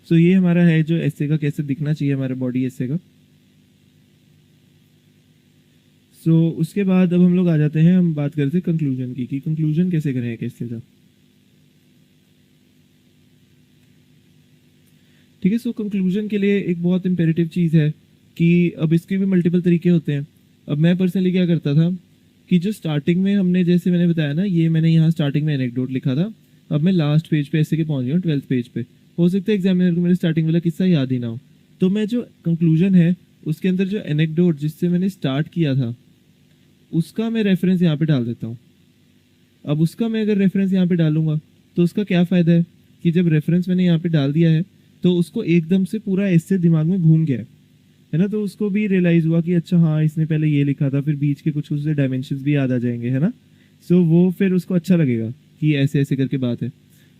सो ये हमारा है जो एसे का कैसे दिखना चाहिए, हमारा बॉडी एसे का। सो उसके बाद अब हम लोग आ जाते हैं, हम बात करते हैं कंक्लूजन की, कि कंक्लूजन कैसे करें कैसे का। ठीक है, सो कंक्लूजन के लिए एक बहुत इंपेरेटिव चीज़ है कि अब इसके भी मल्टीपल तरीके होते हैं। अब मैं पर्सनली क्या करता था कि जो स्टार्टिंग में हमने, जैसे मैंने बताया ना, ये मैंने यहाँ स्टार्टिंग में एनेक्डोट लिखा था, अब मैं लास्ट पेज पे ऐसे के पहुँच गया हूँ, 12th पेज पे। हो सकता है एग्जामिनर को मेरे स्टार्टिंग वाला किस्सा याद ही ना हो, तो मैं जो कंक्लूजन है उसके अंदर जो एनेक्डोट जिससे मैंने स्टार्ट किया था उसका मैं रेफरेंस यहाँ पे डाल देता हूँ। अब उसका मैं अगर रेफरेंस यहाँ पे डालूंगा तो उसका क्या फ़ायदा है कि जब रेफरेंस मैंने यहाँ पे डाल दिया है तो उसको एकदम से पूरा ऐसे दिमाग में घूम गया है ना, तो उसको भी रियलाइज़ हुआ कि अच्छा हाँ इसने पहले ये लिखा था, फिर बीच के कुछ उससे डायमेंशंस भी याद आ जाएंगे, है ना। सो वो फिर उसको अच्छा लगेगा कि ऐसे ऐसे करके बात है।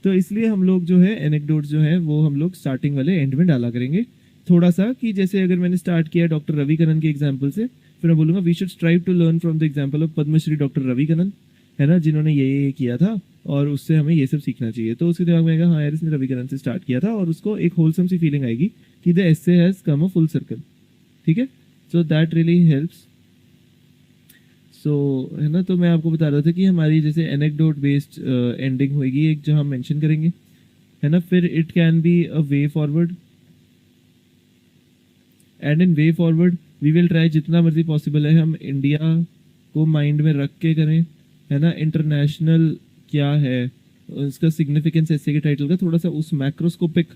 तो इसलिए हम लोग जो है एनेक्डोट्स जो है वो हम लोग स्टार्टिंग वाले एंड में डाला करेंगे थोड़ा सा, कि जैसे अगर मैंने स्टार्ट किया डॉक्टर रवि कनन के एग्जाम्पल से, फिर मैं बोलूँगा we should strive to learn from the example of Padmashri doctor Ravi Kannan, है ना, जिन्होंने ये किया था और उससे हमें ये सब सीखना चाहिए। तो उसके दिमाग में आएगा हाँ यार इसने रवि कनन से स्टार्ट किया था, और उसको एक होलसम सी फीलिंग आएगी कि the essay has come a full circle. ठीक है, सो दैट रियली हेल्प्स। सो है ना, तो मैं आपको बता रहा था कि हमारी जैसे एनेक्डोट बेस्ड एंडिंग होगी एक जो हम मेंशन करेंगे, है ना। फिर it can be a way forward, and in way forward we will try जितना मर्जी पॉसिबल है हम इंडिया को माइंड में रख के करें, है ना। इंटरनेशनल क्या है उसका सिग्निफिकेंस ऐसे के टाइटल का थोड़ा सा उस मैक्रोस्कोपिक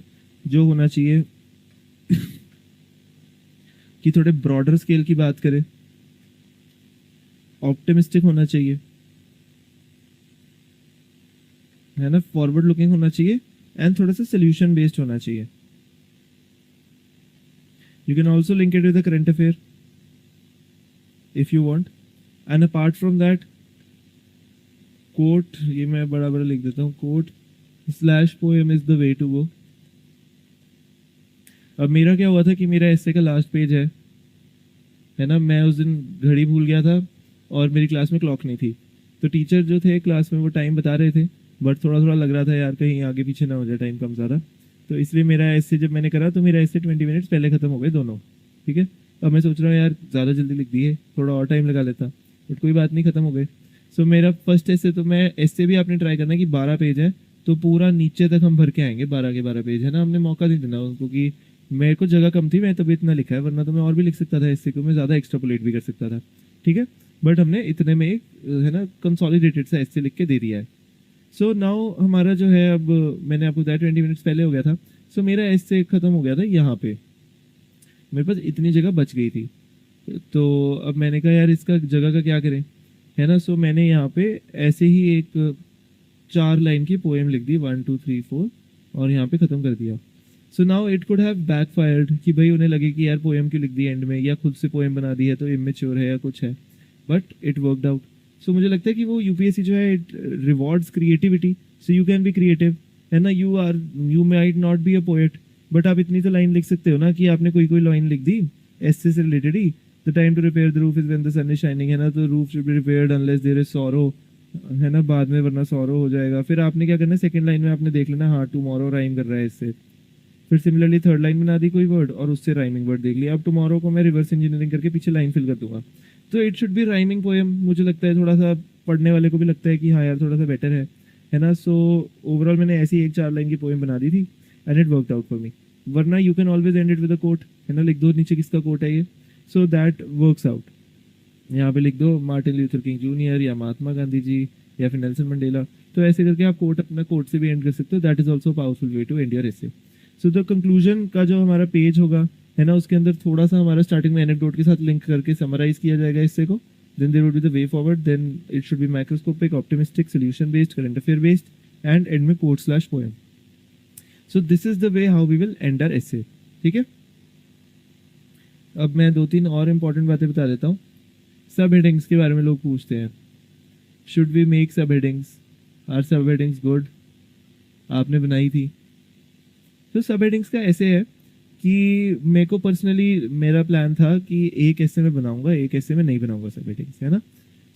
जो होना चाहिए कि थोड़े ब्रॉडर स्केल की बात करें, ऑप्टिमिस्टिक होना चाहिए, है ना, फॉरवर्ड लुकिंग होना चाहिए, एंड थोड़ा सा सोल्यूशन बेस्ड होना चाहिए। You can also link it with the current affair if you want. And apart from that, quote, ये मैं बड़ा बड़ा लिख देता हूँ, quote slash poem is the way to go. अब मेरा क्या हुआ था कि मेरा ऐसे का लास्ट पेज है ना। मैं उस दिन घड़ी भूल गया था और मेरी क्लास में क्लॉक नहीं थी, तो टीचर जो थे क्लास में वो टाइम बता रहे थे, बट थोड़ा थोड़ा लग रहा था यार कहीं आगे पीछे ना हो जाए टाइम कम ज़्यादा, तो इसलिए मेरा ऐसे जब मैंने करा तो मेरा ऐसे 20 मिनट्स पहले ख़त्म हो गए दोनों। ठीक है, अब मैं सोच रहा हूँ यार ज़्यादा जल्दी लिख दिए, थोड़ा और टाइम लगा लेता, बट कोई बात नहीं, ख़त्म हो गए। सो मेरा फर्स्ट ऐसे, तो मैं ऐसे भी आपने ट्राई करना कि 12 पेज है तो पूरा नीचे तक हम भर के आएंगे, 12 के 12 पेज, है ना। हमने मौका नहीं देना उनको कि मेरे को जगह कम थी, मैं तभी इतना लिखा है, वरना तो मैं और भी लिख सकता था ऐसे को, मैं ज़्यादा एक्स्ट्रापोलेट भी कर सकता था। ठीक है, बट हमने इतने में एक है ना कंसोलिडेटेड सा ऐसे लिख के दे दिया है। सो नाउ हमारा जो है, अब मैंने आपको बताया 20 मिनट्स पहले हो गया था, सो मेरा ऐसे ख़त्म हो गया था यहाँ पे, मेरे पास इतनी जगह बच गई थी। तो अब मैंने कहा यार इसका जगह का क्या करें, है ना। सो मैंने यहाँ पे ऐसे ही एक 4 लाइन की पोएम लिख दी, 1 2 3 4, और यहाँ पे ख़त्म कर दिया। So now it could have backfired कि भाई उन्हें लगे कि यार पोएम क्यों लिख दी एंड में, या खुद से पोएम बना दी है तो इमेच्योर है या कुछ है, बट इट वर्कड आउट। सो मुझे लगता है कि वो यूपीएससी जो है it rewards creativity, so you can be creative, है ना। You might not be a poet, but आप इतनी तो लाइन लिख सकते हो ना कि आपने कोई कोई लाइन लिख दी एससे से रिलेटेड ही। The time to repair the roof is when the sun is shining, है ना, तो roof should be repaired unless there is sorrow, है ना, बाद में, वरना सॉरो हो जाएगा। फिर आपने क्या करना है, सेकंड लाइन में आपने देख लेना हाँ टुमारो राइम कर रहा है इससे, फिर सिमिलरली थर्ड लाइन बना दी कोई वर्ड और उससे राइमिंग वर्ड देख लिया। अब टुमारो को मैं रिवर्स इंजीनियरिंग करके पीछे लाइन फिल कर दूंगा, तो it should B rhyming poem. मुझे लगता है थोड़ा सा पढ़ने वाले को भी लगता है कि हाँ यार थोड़ा सा बेटर है ना। सो ओवरऑल मैंने ऐसी एक 4 लाइन की पोएम बना दी थी and it worked out for me. वरना you can always end it with a quote, है ना, लिख दो नीचे किसका कोट है ये, सो दैट वर्क्स आउट। यहाँ पे लिख दो मार्टिन ल्यूथर किंग जूनियर या महात्मा गांधी जी या फिर नेल्सन मंडेला, तो ऐसे करके आप कोट अपना कोट से भी एंड कर सकते हो। That is also powerful way to end your essay. So the conclusion का जो हमारा पेज होगा, है ना, उसके अंदर थोड़ा सा हमारा स्टार्टिंग में एनेक्डोट के साथ लिंक करके समराइज किया जाएगा इससे को, then there would be the way forward, then it should be macroscopic, optimistic, solution based, current affair based, and end में quote slash poem. So this is the way how we will end our essay. ठीक है, अब मैं 2-3 और इम्पॉर्टेंट बातें बता देता हूँ। सब हेडिंग्स के बारे में लोग पूछते हैं, should we make sub headings, are सब हेडिंग्स गुड, आपने बनाई थी। तो सब हेडिंग्स का ऐसे है कि मेरे को पर्सनली मेरा प्लान था कि एक ऐसे में बनाऊंगा, एक ऐसे में नहीं बनाऊंगा सब हेडिंग्स, है ना।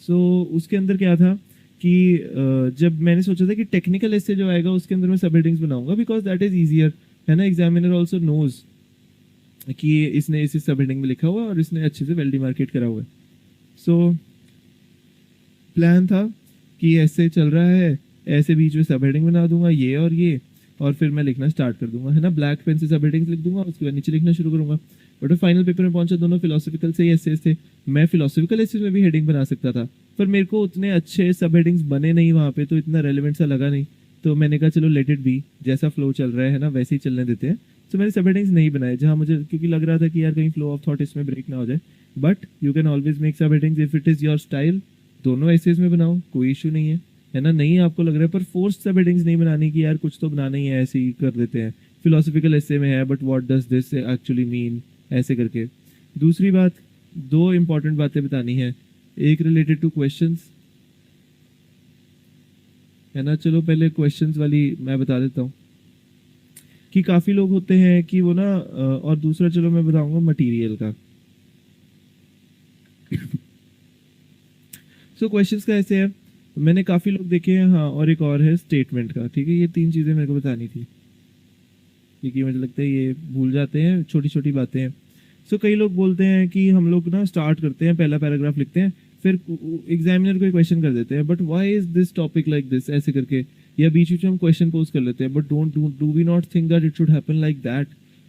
सो उसके अंदर क्या था कि जब मैंने सोचा था कि टेक्निकल ऐसे जो आएगा उसके अंदर मैं सब हेडिंग्स बनाऊंगा, बिकॉज दैट इज ईजियर, है ना। एग्जामिनर ऑल्सो नोज कि इसने इसी सब हेडिंग में लिखा हुआ और इसने अच्छे से वेल डिमार्केट करा हुआ है। सो प्लान था कि ऐसे चल रहा है, ऐसे बीच में सब हेडिंग बना दूंगा ये और फिर मैं लिखना स्टार्ट कर दूंगा, है ना। ब्लैक पेन से सब हेडिंग्स लिख दूंगा, उसके बाद नीचे लिखना शुरू करूंगा। बट फाइनल पेपर में पहुंचा, दोनों फिलोसफिकल से ही एसेस थे। मैं फिलोसफिकल एसेस में भी हेडिंग बना सकता था, पर मेरे को उतने अच्छे सब हेडिंग्स बने नहीं वहाँ पे, तो इतना रेलिवेंट सा लगा नहीं। तो मैंने कहा चलो लेट इट बी, जैसा फ्लो चल रहा है ना वैसे ही चलने देते हैं। तो मैंने सब हेडिंग्स नहीं बनाए जहाँ मुझे, क्योंकि लग रहा था कि यार कहीं फ्लो ऑफ थॉट इसमें ब्रेक ना हो जाए। But you can always make sub headings if it is your style, दोनों एसेस में बनाओ, कोई इशू नहीं है ना। नहीं आपको लग रहा है, पर फोर्स सब हेडिंग्स नहीं बनानी कि यार कुछ तो बनाना ही है, ऐसे ही कर देते हैं। फिलोसफिकल एसे में है but what does this actually mean, ऐसे करके। दूसरी बात, 2 इंपॉर्टेंट बातें बतानी है, एक रिलेटेड टू क्वेश्चंस, है ना। चलो पहले क्वेश्चंस वाली मैं बता देता हूँ कि काफ़ी लोग होते हैं कि वो ना और दूसरा चलो मैं बताऊंगा मटेरियल का। सो क्वेश्चंस का ऐसे है, मैंने काफ़ी लोग देखे हैं, हाँ, और एक और है स्टेटमेंट का। ठीक है, ये 3 चीज़ें मेरे को बतानी थी क्योंकि मुझे लगता है ये भूल जाते हैं, छोटी छोटी बातें हैं। सो कई लोग बोलते हैं कि हम लोग ना स्टार्ट करते हैं, पहला पैराग्राफ लिखते हैं, फिर एग्जामिनर को क्वेश्चन कर देते हैं, but why is this topic like this, ऐसे करके, या बीच बीच में हम क्वेश्चन पोज कर लेते हैं, but don't do we not think that it should happen like that.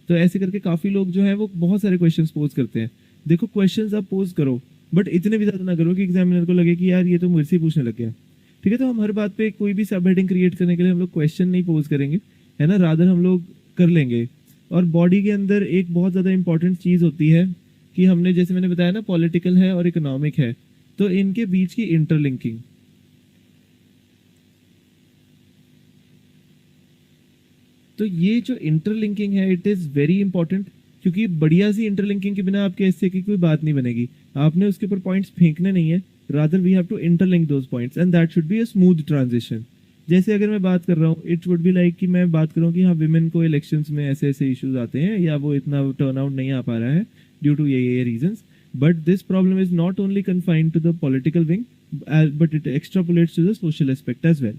तो ऐसे करके काफ़ी लोग जो है वो बहुत सारे क्वेश्चंस पोज करते हैं। देखो क्वेश्चंस आप पोज करो, बट इतने भी ज़्यादा ना करो कि एग्जामिनर को लगे कि यार ये तो मुझसे ही पूछने लग गया। ठीक है, तो हम हर बात पे कोई भी सब हेडिंग क्रिएट करने के लिए हम लोग क्वेश्चन नहीं पोज करेंगे, है ना, रादर हम लोग कर लेंगे। और बॉडी के अंदर एक बहुत ज़्यादा इंपॉर्टेंट चीज़ होती है कि हमने, जैसे मैंने बताया ना, पॉलिटिकल है और इकोनॉमिक है, तो इनके बीच की इंटरलिंकिंग, तो ये जो इंटरलिंकिंग है इट इज़ वेरी इंपॉर्टेंट, क्योंकि बढ़िया सी इंटरलिंकिंग के बिना आपके एस्से की कोई बात नहीं बनेगी। आपने उसके ऊपर पॉइंट्स फेंकने नहीं है, rather we have to interlink those points and that should be a smooth transition. जैसे अगर मैं बात कर रहा हूँ, इट वुड बी लाइक कि मैं बात करूँ कि हाँ विमेन को इलेक्शंस में ऐसे ऐसे इश्यूज आते हैं, या वो इतना टर्न आउट नहीं आ पा रहा है ड्यू टू ये reasons, but this problem is not only confined to the political wing, but it extrapolates to the social aspect as well.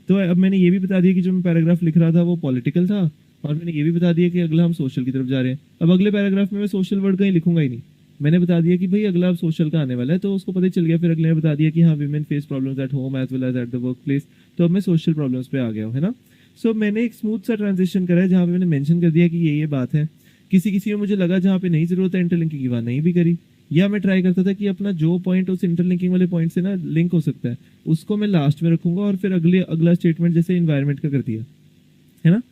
तो अब मैंने ये भी बता दिया कि जो मैं पैराग्राफ लिख रहा था वो पॉलिटिकल था, और मैंने ये भी बता दिया कि अगला हम सोशल की तरफ जा रहे हैं। अब अगले पैराग्राफ में मैं सोशल वर्ड कहीं लिखूंगा ही नहीं, मैंने बता दिया कि भाई अगला अब सोशल का आने वाला है, तो उसको पता चल गया। फिर अगले में बता दिया कि हाँ women face problems at home as well as at the work place, तो अब मैं सोशल प्रॉब्लम्स पे आ गया हूँ, है ना। सो मैंने एक स्मूथ सा ट्रांजिशन करा है जहाँ पे मैंने मेंशन कर दिया कि ये बात है। किसी किसी में मुझे लगा जहाँ पे नहीं जरूरत है इंटरलिंकिंग की, वहाँ नहीं भी करी, या मैं ट्राई करता था कि अपना जो पॉइंट उस इंटरलिंकिंग वाले पॉइंट से ना लिंक हो सकता है उसको मैं लास्ट में रखूंगा, और फिर अगला स्टेटमेंट जैसे इन्वायरमेंट का कर दिया, है ना।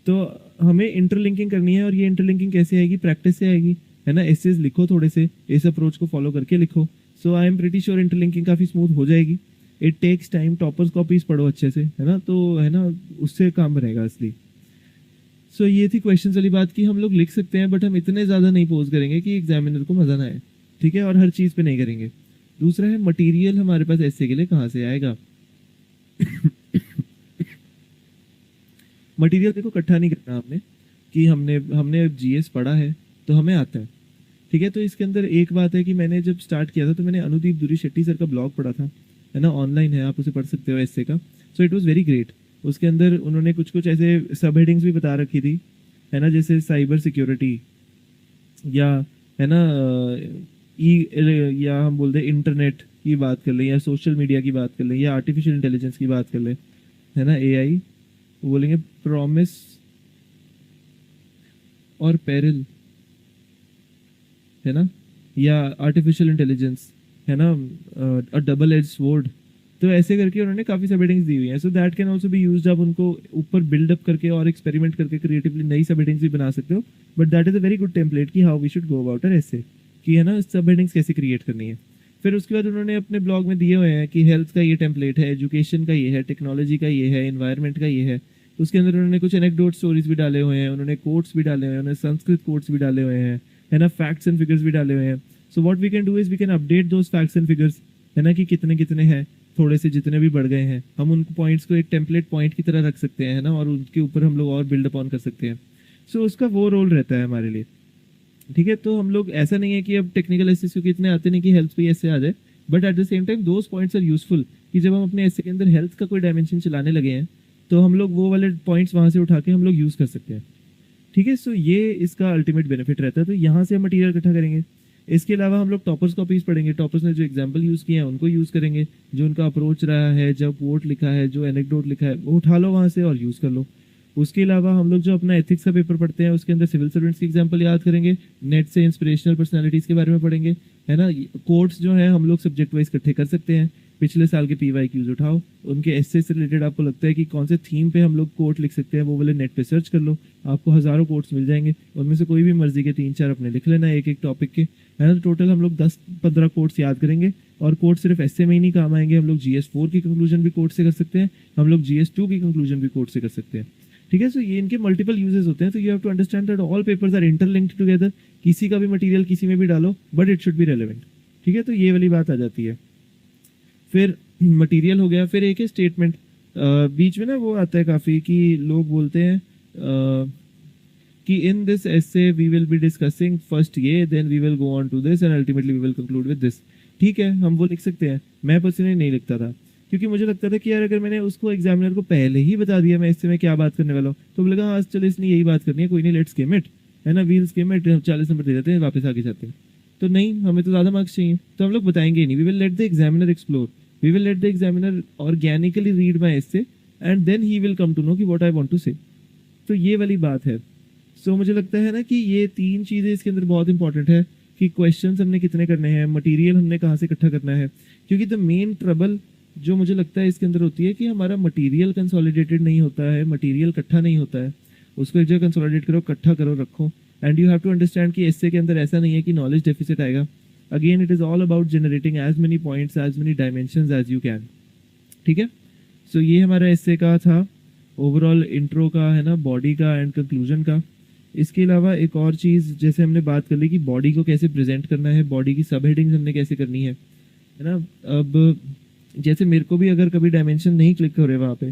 तो हमें इंटरलिंकिंग करनी है, और ये इंटरलिंकिंग कैसे आएगी, प्रैक्टिस से आएगी, है ना। एसेज लिखो, थोड़े से इस अप्रोच को फॉलो करके लिखो, so I am pretty sure interlinking काफ़ी स्मूथ हो जाएगी। It takes time, toppers copies पढ़ो अच्छे से, है ना, तो है ना, उससे काम बनेगा असली। सो ये थी क्वेश्चन वाली बात कि हम लोग लिख सकते हैं, बट हम इतने ज़्यादा नहीं पोज करेंगे कि एग्जामिनर को मज़ा ना आए, ठीक है, और हर चीज़ पे नहीं करेंगे। दूसरा है मटेरियल हमारे पास ऐसे के लिए कहाँ से आएगा। मटेरियल देखो इकट्ठा नहीं करना आपने, कि हमने हमने जीएस पढ़ा है तो हमें आता है, ठीक है। तो इसके अंदर एक बात है कि मैंने जब स्टार्ट किया था तो मैंने अनुदीप दुरी शेट्टी सर का ब्लॉग पढ़ा था, है ना, ऑनलाइन है, आप उसे पढ़ सकते हो एस्से का। So it was very great. उसके अंदर उन्होंने कुछ कुछ ऐसे सब हेडिंग्स भी बता रखी थी, है ना, जैसे साइबर सिक्योरिटी, या है ना या हम बोलते हैं इंटरनेट की बात कर लें, या सोशल मीडिया की बात कर लें, या आर्टिफिशियल इंटेलिजेंस की बात कर लें, है ना, एआई, बोलेंगे प्रॉमिस और पेरिल, है ना, या आर्टिफिशियल इंटेलिजेंस, है ना, अ डबल एज स्वॉर्ड। तो ऐसे करके उन्होंने काफ़ी सब हेडिंग्स दी हुई हैं, so that can also be used. आप उनको ऊपर बिल्डअप करके और एक्सपेरिमेंट करके क्रिएटिवली नई सब हेडिंग्स भी बना सकते हो, but that is a very good template कि how we should go about uh essay, कि है ना सब हेडिंग्स कैसे क्रिएट करनी है। फिर उसके बाद उन्होंने अपने ब्लॉग में दिए हुए हैं कि हेल्थ का ये टेम्पलेट है, एजुकेशन का ये है, टेक्नोलॉजी का ये है, इन्वायरमेंट का ये है। उसके अंदर उन्होंने कुछ एनेक्डोट स्टोरीज भी डाले हुए हैं, उन्होंने कोट्स भी डाले हुए हैं, उन्होंने संस्कृत कोट्स भी डाले हुए हैं, है ना, फैक्ट्स एंड फिगर्स भी डाले हुए हैं। So what we can do is we can update those facts and figures, है ना, कि कितने कितने हैं, थोड़े से जितने भी बढ़ गए हैं, हम उन पॉइंट्स को एक टेम्पलेट पॉइंट की तरह रख सकते हैं, है ना, और उनके ऊपर हम लोग और बिल्डअप ऑन कर सकते हैं। सो उसका वो रोल रहता है हमारे लिए, ठीक है। तो हम लोग, ऐसा नहीं है कि अब टेक्निकल एसेस क्योंकि इतने आते नहीं कि हेल्थ पे ऐसे आ जाए, but at the same time those points are useful, कि जब हम अपने एसे के अंदर हेल्थ का कोई डायमेंशन चलाने लगे हैं तो हम लोग वो वाले पॉइंट्स वहाँ से उठा के हम लोग यूज़ कर सकते हैं, ठीक है। सो ये इसका अल्टीमेट बेनिफिट रहता है। तो यहाँ से हम मटीरियल इकट्ठा करेंगे। इसके अलावा हम लोग टॉपर्स कॉपीज पढ़ेंगे, टॉपर्स ने जो एग्जाम्पल यूज़ किए हैं उनको यूज़ करेंगे, जो उनका अप्रोच रहा है, जब वोट लिखा है, जो एनेक्डोट लिखा है, वो उठा लो वहाँ से और यूज़ कर लो। उसके अलावा हम लोग जो अपना एथिक्स का पेपर पढ़ते हैं उसके अंदर सिविल सर्वेंट्स की एग्जांपल याद करेंगे, नेट से इंस्पिरेशनल पर्सनालिटीज़ के बारे में पढ़ेंगे, है ना। कोट्स जो हैं हम लोग सब्जेक्ट वाइज इकट्ठे कर सकते हैं, पिछले साल के PYQs उठाओ, उनके एस्से से रिलेटेड आपको लगता है कि कौन से थीम पे हम लोग कोट लिख सकते हैं, वो वाले नेट पे सर्च कर लो, आपको हज़ारों कोट्स मिल जाएंगे, उनमें से कोई भी मर्जी के 3-4 अपने लिख लेना एक एक टॉपिक के, है ना। तो टोटल हम लोग 10-15 कोट्स याद करेंगे, और कोट सिर्फ एस्से में ही नहीं काम आएंगे, हम लोग GS4 की कंक्लूजन भी कोट से कर सकते हैं, हम लोग GS2 की कंक्लूजन भी कोट से कर सकते हैं, ठीक है। सो ये इनके मल्टीपल यूजेस होते हैं। तो you have to understand that all papers are interlinked together, किसी का भी मटेरियल किसी में भी डालो but it should be relevant, ठीक है। तो ये वाली बात आ जाती है। फिर मटेरियल हो गया, फिर एक है स्टेटमेंट। बीच में ना वो आता है काफ़ी कि लोग बोलते हैं कि in this essay we will be discussing first ये, then we will go on to this and ultimately we will conclude with this. ठीक है, हम वो लिख सकते हैं। मैं पर्सनली नहीं लिखता था, क्योंकि मुझे लगता था कि यार अगर मैंने उसको एग्जामिनर को पहले ही बता दिया मैं इससे मैं क्या बात करने वाला हूँ, तो बोलेगा हाँ चलो इसने यही बात करनी है, कोई नहीं, लेट्स स्किम इट, है ना, व्हील्स के में 40 नंबर दे देते हैं, वापस आगे जाते हैं। तो नहीं, हमें तो ज़्यादा मार्क्स चाहिए, तो हम लोग बताएंगे ही नहीं। We will let the examiner explore, we will let the examiner organically read my essay and then he will come to know कि what I want to say. तो ये वाली बात है। सो मुझे लगता है ना कि ये 3 चीज़ें इसके अंदर बहुत इंपॉर्टेंट है कि क्वेश्चंस हमने कितने करने हैं, मटेरियल हमने कहाँ से इकट्ठा करना है। क्योंकि द मेन ट्रबल जो मुझे लगता है इसके अंदर होती है कि हमारा मटेरियल कंसोलिडेटेड नहीं होता है, मटेरियल इकट्ठा नहीं होता है। उसको एक जगह कंसोलिडेट करो, इकट्ठा करो, रखो। And you have to understand कि एस्से के अंदर ऐसा नहीं है कि नॉलेज डेफिसिट आएगा। Again it is all about generating as many points, as many dimensions as you can. ठीक है, सो ये हमारा एस्से का था, ओवरऑल इंट्रो का, है ना, बॉडी का एंड कंक्लूजन का। इसके अलावा एक और चीज़, जैसे हमने बात कर ली कि बॉडी को कैसे प्रेजेंट करना है, बॉडी की सब हेडिंग्स हमने कैसे करनी है ना। अब जैसे मेरे को भी अगर कभी डायमेंशन नहीं क्लिक हो रहे वहाँ पे,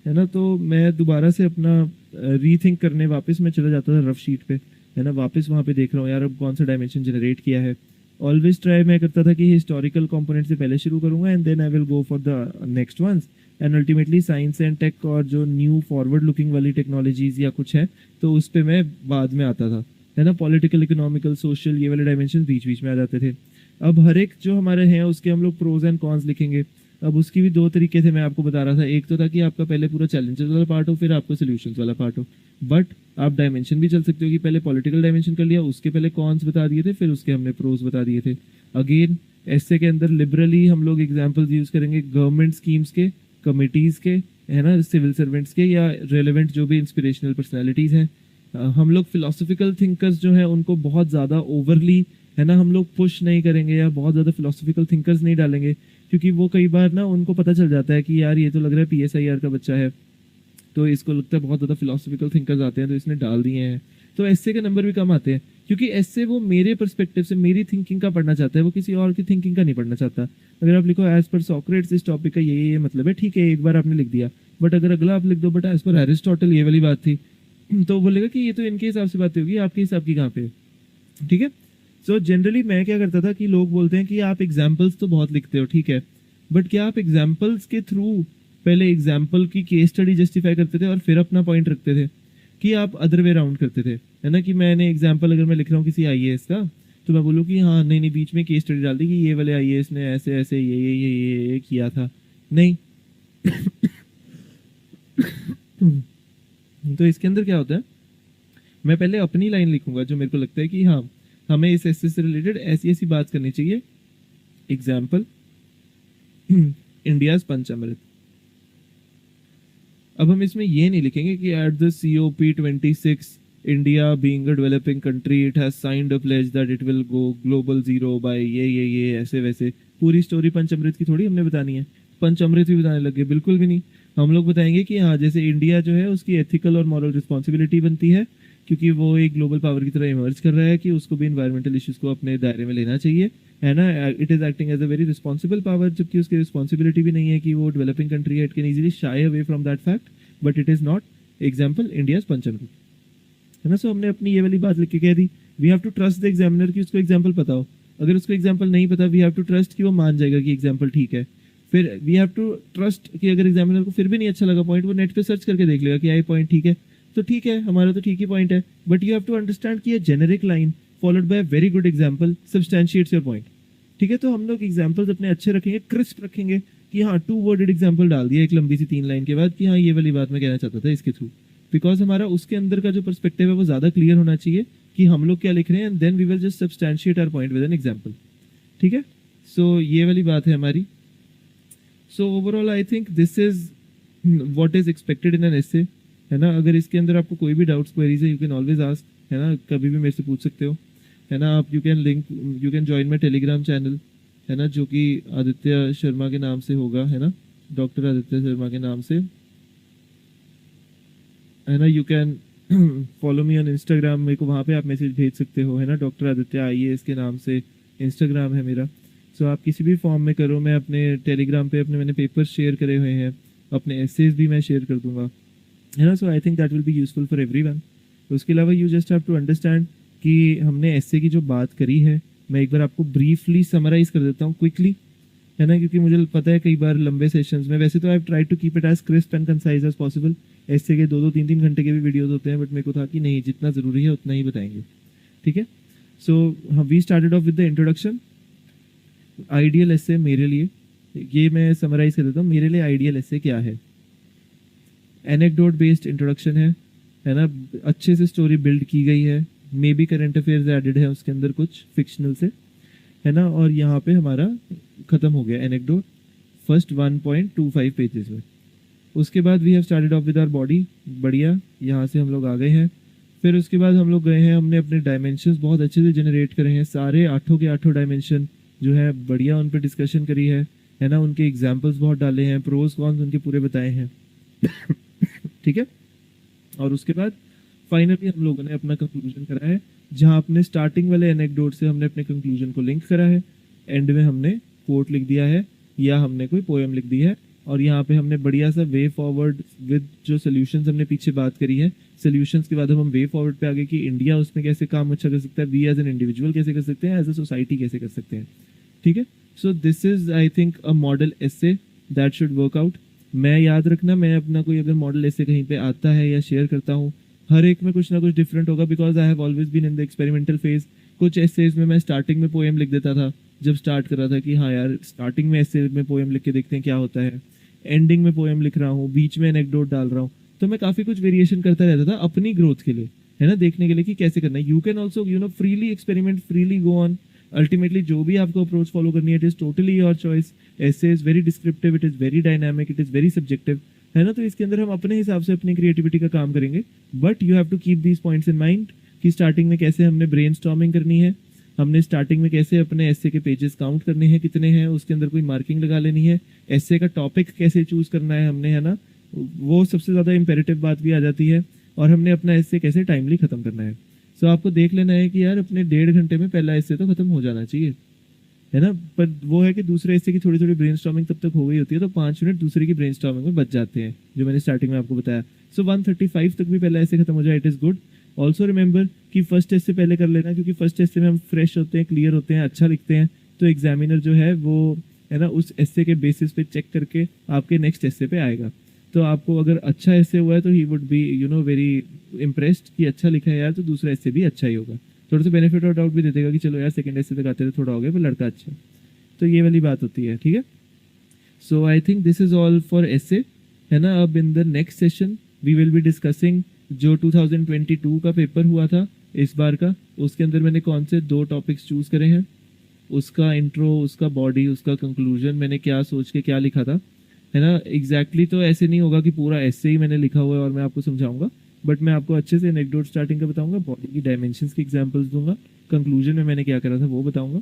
है ना, तो मैं दोबारा से अपना रीथिंक करने वापस मैं चला जाता था रफ शीट पे, है ना, वापस वहाँ पे देख रहा हूँ यार अब कौन सा डायमेंशन जनरेट किया है। ऑलवेज ट्राई मैं करता था कि हिस्टोरिकल कंपोनेंट से पहले शुरू करूँगा and then I will go for the next ones. And ultimately science and tech और जो न्यू फॉरवर्ड लुकिंग वाली टेक्नोलॉजीज या कुछ है तो उस पर मैं बाद में आता था, है ना। पॉलिटिकल, इकोनॉमिकल, सोशल, ये वाले डायमेंशन बीच बीच में आ जाते थे। अब हर एक जो हमारे हैं उसके हम लोग प्रोज एंड कॉन्स लिखेंगे। अब उसकी भी 2 तरीके थे, मैं आपको बता रहा था। एक तो था कि आपका पहले पूरा चैलेंजेस वाला पार्ट हो, फिर आपको सोल्यूशंस वाला पार्ट हो। बट आप डायमेंशन भी चल सकते हो कि पहले पॉलिटिकल डायमेंशन कर लिया, उसके पहले कॉन्स बता दिए थे, फिर उसके हमने प्रोज बता दिए थे। अगेन एस्से के अंदर लिबरली हम लोग एग्जाम्पल्स यूज़ करेंगे गवर्नमेंट स्कीम्स के, कमिटीज़ के, है ना, सिविल सर्वेंट्स के, या रेलेवेंट जो भी इंस्पिरेशनल पर्सनैलिटीज़ हैं। हम लोग फिलोसफिकल थिंकर्स जो हैं उनको बहुत ज़्यादा ओवरली, है ना, हम लोग पुश नहीं करेंगे या बहुत ज़्यादा फिलोसफिकल थिंकर्स नहीं डालेंगे, क्योंकि वो कई बार ना उनको पता चल जाता है कि यार ये तो लग रहा है PSIR का बच्चा है, तो इसको लगता है बहुत ज़्यादा फिलोसफिकल थिंकर्स आते हैं तो इसने डाल दिए हैं, तो एस्से के नंबर भी कम आते हैं। क्योंकि एस्से वो मेरे पर्सपेक्टिव से, मेरी थिंकिंग का पढ़ना चाहता है, वो किसी और की थिंकिंग का नहीं पढ़ना चाहता। अगर आप लिखो एज पर सॉक्रेट्स इस टॉपिक का ये मतलब है, ठीक है, एक बार आपने लिख दिया, बट अगर अगला आप लिख दो बट एज पर एरिस्टोटल ये वाली बात थी, तो बोलेगा कि ये तो इनके हिसाब से बातें होगी, आपके हिसाब की कहाँ पे है। ठीक है, सो जनरली मैं क्या करता था कि लोग बोलते हैं कि आप एग्जाम्पल्स तो बहुत लिखते हो, ठीक है, बट क्या आप एग्जाम्पल्स के थ्रू पहले एग्जाम्पल की केस स्टडी जस्टिफाई करते थे और फिर अपना पॉइंट रखते थे, कि आप अदर वे राउंड करते थे, है ना, कि मैंने एग्जाम्पल अगर मैं लिख रहा हूँ किसी IAS का, तो मैं बोलूँ कि हाँ नहीं नहीं, बीच में केस स्टडी डाल दी कि ये वाले IAS ने ऐसे ऐसे ये किया था, नहीं। तो इसके अंदर क्या होता है, मैं पहले अपनी लाइन लिखूंगा जो मेरे को लगता है कि हाँ हमें इस एस्से से रिलेटेड ऐसी ऐसी बात करनी चाहिए। Example, India's Panchamrit. अब हम इसमें ये नहीं लिखेंगे कि at the COP26 India being a developing country it has signed a pledge that it will go global zero by ये ऐसे वैसे। पूरी स्टोरी पंचामृत की थोड़ी हमने बतानी है, पंचामृत भी बताने लगे, बिल्कुल भी नहीं। हम लोग बताएंगे कि हाँ जैसे इंडिया जो है उसकी एथिकल और मॉरल रिस्पॉन्सिबिलिटी बनती है, क्योंकि वो एक ग्लोबल पावर की तरह इमर्ज कर रहा है, कि उसको भी इन्वायरमेंटल इश्यूज को अपने दायरे में लेना चाहिए, है ना। It is acting as a very responsible power, जबकि उसकी रिस्पॉन्सिबिलिटी भी नहीं है कि वो डेवलपिंग कंट्री है, it can easily shy away from that fact, but it is not. Example, India's पंचामृत, है ना। सो हमने अपनी ये वाली बात लिख के कह दी। We have to trust the examiner कि उसको एग्जाम्पल पता हो। अगर उसको एग्जाम्पल नहीं पता, वी हैव टू ट्रस्ट कि वो मान जाएगा कि एग्जाम्पल ठीक है। फिर वी हैव टू ट्रस्ट कि अगर एग्जामिनर को फिर भी नहीं अच्छा लगा पॉइंट, वो नेट पे सर्च करके देख लेगा कि आई पॉइंट ठीक है, तो ठीक है, हमारा तो ठीक ही पॉइंट है। But you have to understand कि ये generic line followed by very good example substantiates your point. ठीक है, तो हम लोग एग्जाम्पल्स अपने अच्छे रखेंगे, क्रिस्प रखेंगे, कि हाँ 2 वर्डेड एग्जाम्पल डाल दिया एक लंबी सी 3 लाइन के बाद, कि हाँ ये वाली बात मैं कहना चाहता था इसके थ्रू, बिकॉज हमारा उसके अंदर का जो पर्सपेक्टिव है वो ज़्यादा क्लियर होना चाहिए कि हम लोग क्या लिख रहे हैं, and then we will just substantiate our point with an example. ठीक है, सो ये वाली बात है हमारी। So overall I think this is what is expected in an essay, है ना। अगर इसके अंदर आपको कोई भी डाउट्स क्वेरीज है, यू कैन ऑलवेज आस्क, है ना, कभी भी मेरे से पूछ सकते हो, है ना। आप you can join my Telegram channel, है ना, जो कि आदित्य शर्मा के नाम से होगा, है ना, डॉक्टर आदित्य शर्मा के नाम से, है ना। You can follow me on Instagram, मेरे को वहाँ पे आप मैसेज भेज सकते हो, है ना, डॉक्टर आदित्य IAS के नाम से इंस्टाग्राम है मेरा। सो आप किसी भी फॉर्म में करो, मैं अपने टेलीग्राम पे मैंने पेपर्स शेयर करे हुए हैं, अपने एसेज भी मैं शेयर कर दूंगा, है ना। So I think that will be useful for everyone. उसके अलावा you just have to understand कि हमने एस्से की जो बात करी है, मैं एक बार आपको ब्रीफली समराइज कर देता हूँ क्विकली, है ना, क्योंकि मुझे पता है कई बार लंबे सेशंस में, वैसे तो I try to keep it as crisp and concise as possible, ऐसे के 2-2 3-3 घंटे के भी वीडियोस होते हैं, बट मेरे को था कि नहीं, जितना ज़रूरी है उतना ही बताएंगे, ठीक है। So we started off with the introduction. Ideal essay मेरे लिए, ये मैं समराइज कर देता हूँ, मेरे लिए आइडियल एसे क्या है। एनेक्डोट बेस्ड इंट्रोडक्शन है ना, अच्छे से स्टोरी बिल्ड की गई है, maybe current affairs added है उसके अंदर कुछ फिक्शनल से, है ना, और यहाँ पे हमारा ख़त्म हो गया एनेक्डोट फर्स्ट 1.25 पेजेस में। उसके बाद we have started off with our body, बढ़िया, यहाँ से हम लोग आ गए हैं। फिर उसके बाद हम लोग गए हैं, हमने अपने डायमेंशंस बहुत अच्छे से जनरेट करे हैं, सारे 8 के 8 डायमेंशन जो है बढ़िया उन पर डिस्कशन करी है ना, उनके एग्जाम्पल्स बहुत डाले हैं, प्रोज कॉन्स उनके पूरे बताए हैं ठीक है। और उसके बाद फाइनली हम लोगों ने अपना कंक्लूजन करा है, जहाँ अपने स्टार्टिंग वाले एनेक्डोट से हमने अपने कंक्लूजन को लिंक करा है, एंड में हमने कोट लिख दिया है या हमने कोई पोएम लिख दी है, और यहाँ पे हमने बढ़िया सा वे फॉरवर्ड विद जो सोल्यूशंस हमने पीछे बात करी है, सोल्यूशंस के बाद हम वे फॉरवर्ड पे आगे कि इंडिया उसमें कैसे काम अच्छा कर सकता है, वी एज एन इंडिविजुअल कैसे कर सकते हैं, एज अ सोसाइटी कैसे कर सकते हैं, ठीक है। So this is I think a model essay that should work out. मैं याद रखना, मैं अपना कोई अगर मॉडल ऐसे कहीं पे आता है या शेयर करता हूँ, हर एक में कुछ ना कुछ डिफरेंट होगा, because I have always been in the experimental phase. कुछ एसेज में मैं स्टार्टिंग में पोएम लिख देता था, जब स्टार्ट कर रहा था कि हाँ यार स्टार्टिंग में ऐसे में पोएम लिख के देखते हैं क्या होता है, एंडिंग में पोएम लिख रहा हूँ, बीच में एनेक्डोट डाल रहा हूँ, तो मैं काफ़ी कुछ वेरिएशन करता रहता था अपनी ग्रोथ के लिए, है ना, देखने के लिए कि कैसे करना है। You can also freely experiment, freely go on, ultimately जो भी आपको अप्रोच फॉलो करनी है, it is totally your choice. Essay is very descriptive, it is very dynamic, it is very subjective, है ना, तो इसके अंदर हम अपने हिसाब से अपनी क्रिएटिविटी का काम करेंगे, but you have to keep these points in mind कि स्टार्टिंग में कैसे हमने ब्रेनस्टॉर्मिंग करनी है, हमने स्टार्टिंग में कैसे अपने एसे के पेजेस काउंट करने हैं कितने हैं, उसके अंदर कोई मार्किंग लगा लेनी है, एसे का टॉपिक कैसे चूज करना है हमने, है ना, वो सबसे ज़्यादा इंपेरेटिव बात भी आ जाती है, और हमने अपना एसे कैसे टाइमली ख़त्म करना है। सो आपको देख लेना है कि यार अपने 1.5 घंटे में पहला एसे तो ख़त्म हो जाना चाहिए, है ना, पर वो है कि दूसरे एसे की थोड़ी थोड़ी ब्रेनस्टॉर्मिंग तब तक हो गई होती है, तो 5 मिनट दूसरे की ब्रेनस्टॉर्मिंग में बच जाते हैं, जो मैंने स्टार्टिंग में आपको बताया। सो 1:35 तक भी पहला एसे खत्म हो जाए, it is good. Also remember कि फर्स्ट टेस्ट से पहले कर लेना, क्योंकि फर्स्ट टेस्ट में हम फ्रेश होते हैं, क्लियर होते हैं, अच्छा लिखते हैं, तो एग्जामिनर जो है वो, है ना, उस एसे के बेसिस पे चेक करके आपके नेक्स्ट एसे पे आएगा। तो आपको अगर अच्छा एसे हुआ है तो he would be very impressed कि अच्छा लिखा है यार, तो दूसरा एसे भी अच्छा ही होगा, थोड़ा सा बेनिफिट और डाउट भी दे देगा कि चलो यार सेकंड एसे तक आते थे, थोड़ा हो गया, पर लड़का अच्छा, तो ये वाली बात होती है, ठीक है। So I think this is all for essay, है ना। अब in the next session we will be discussing जो 2022 का पेपर हुआ था इस बार का, उसके अंदर मैंने कौन से 2 टॉपिक्स चूज़ करे हैं, उसका इंट्रो, उसका बॉडी, उसका कंक्लूजन, मैंने क्या सोच के क्या लिखा था, है ना। एग्जैक्टली तो ऐसे नहीं होगा कि पूरा ऐसे ही मैंने लिखा हुआ है और मैं आपको समझाऊंगा, बट मैं आपको अच्छे से एनेक्डोट स्टार्टिंग का बताऊंगा, बॉडी की डायमेंशंस की एग्जांपल्स दूंगा, कंक्लूजन में मैंने क्या करा था वो बताऊंगा,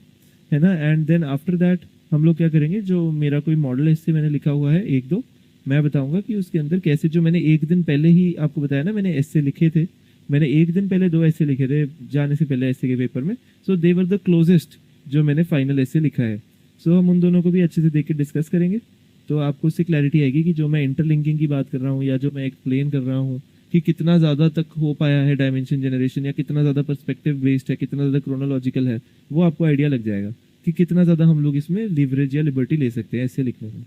है ना। एंड देन आफ्टर दैट हम लोग क्या करेंगे, जो मेरा कोई मॉडल इससे मैंने लिखा हुआ है 1-2, मैं बताऊंगा कि उसके अंदर कैसे, जो मैंने एक दिन पहले ही आपको बताया ना, मैंने ऐसे लिखे थे, मैंने एक दिन पहले 2 ऐसे लिखे थे जाने से पहले ऐसे के पेपर में, सो दे वर द क्लोजेस्ट जो मैंने फाइनल ऐसे लिखा है। सो हम उन दोनों को भी अच्छे से देख के डिस्कस करेंगे, तो आपको उससे क्लैरिटी आएगी कि जो मैं इंटरलिंकिंग की बात कर रहा हूँ या जो मैं एक्सप्लेन कर रहा हूँ कि कितना ज़्यादा तक हो पाया है डायमेंशन जनरेशन, या कितना ज़्यादा पर्सपेक्टिव बेस्ड है, कितना ज़्यादा क्रोनोलॉजिकल है, वो आपको आइडिया लग जाएगा कि कितना ज़्यादा हम लोग इसमें लिवरेज या लिबर्टी ले सकते हैं ऐसे लिखने में।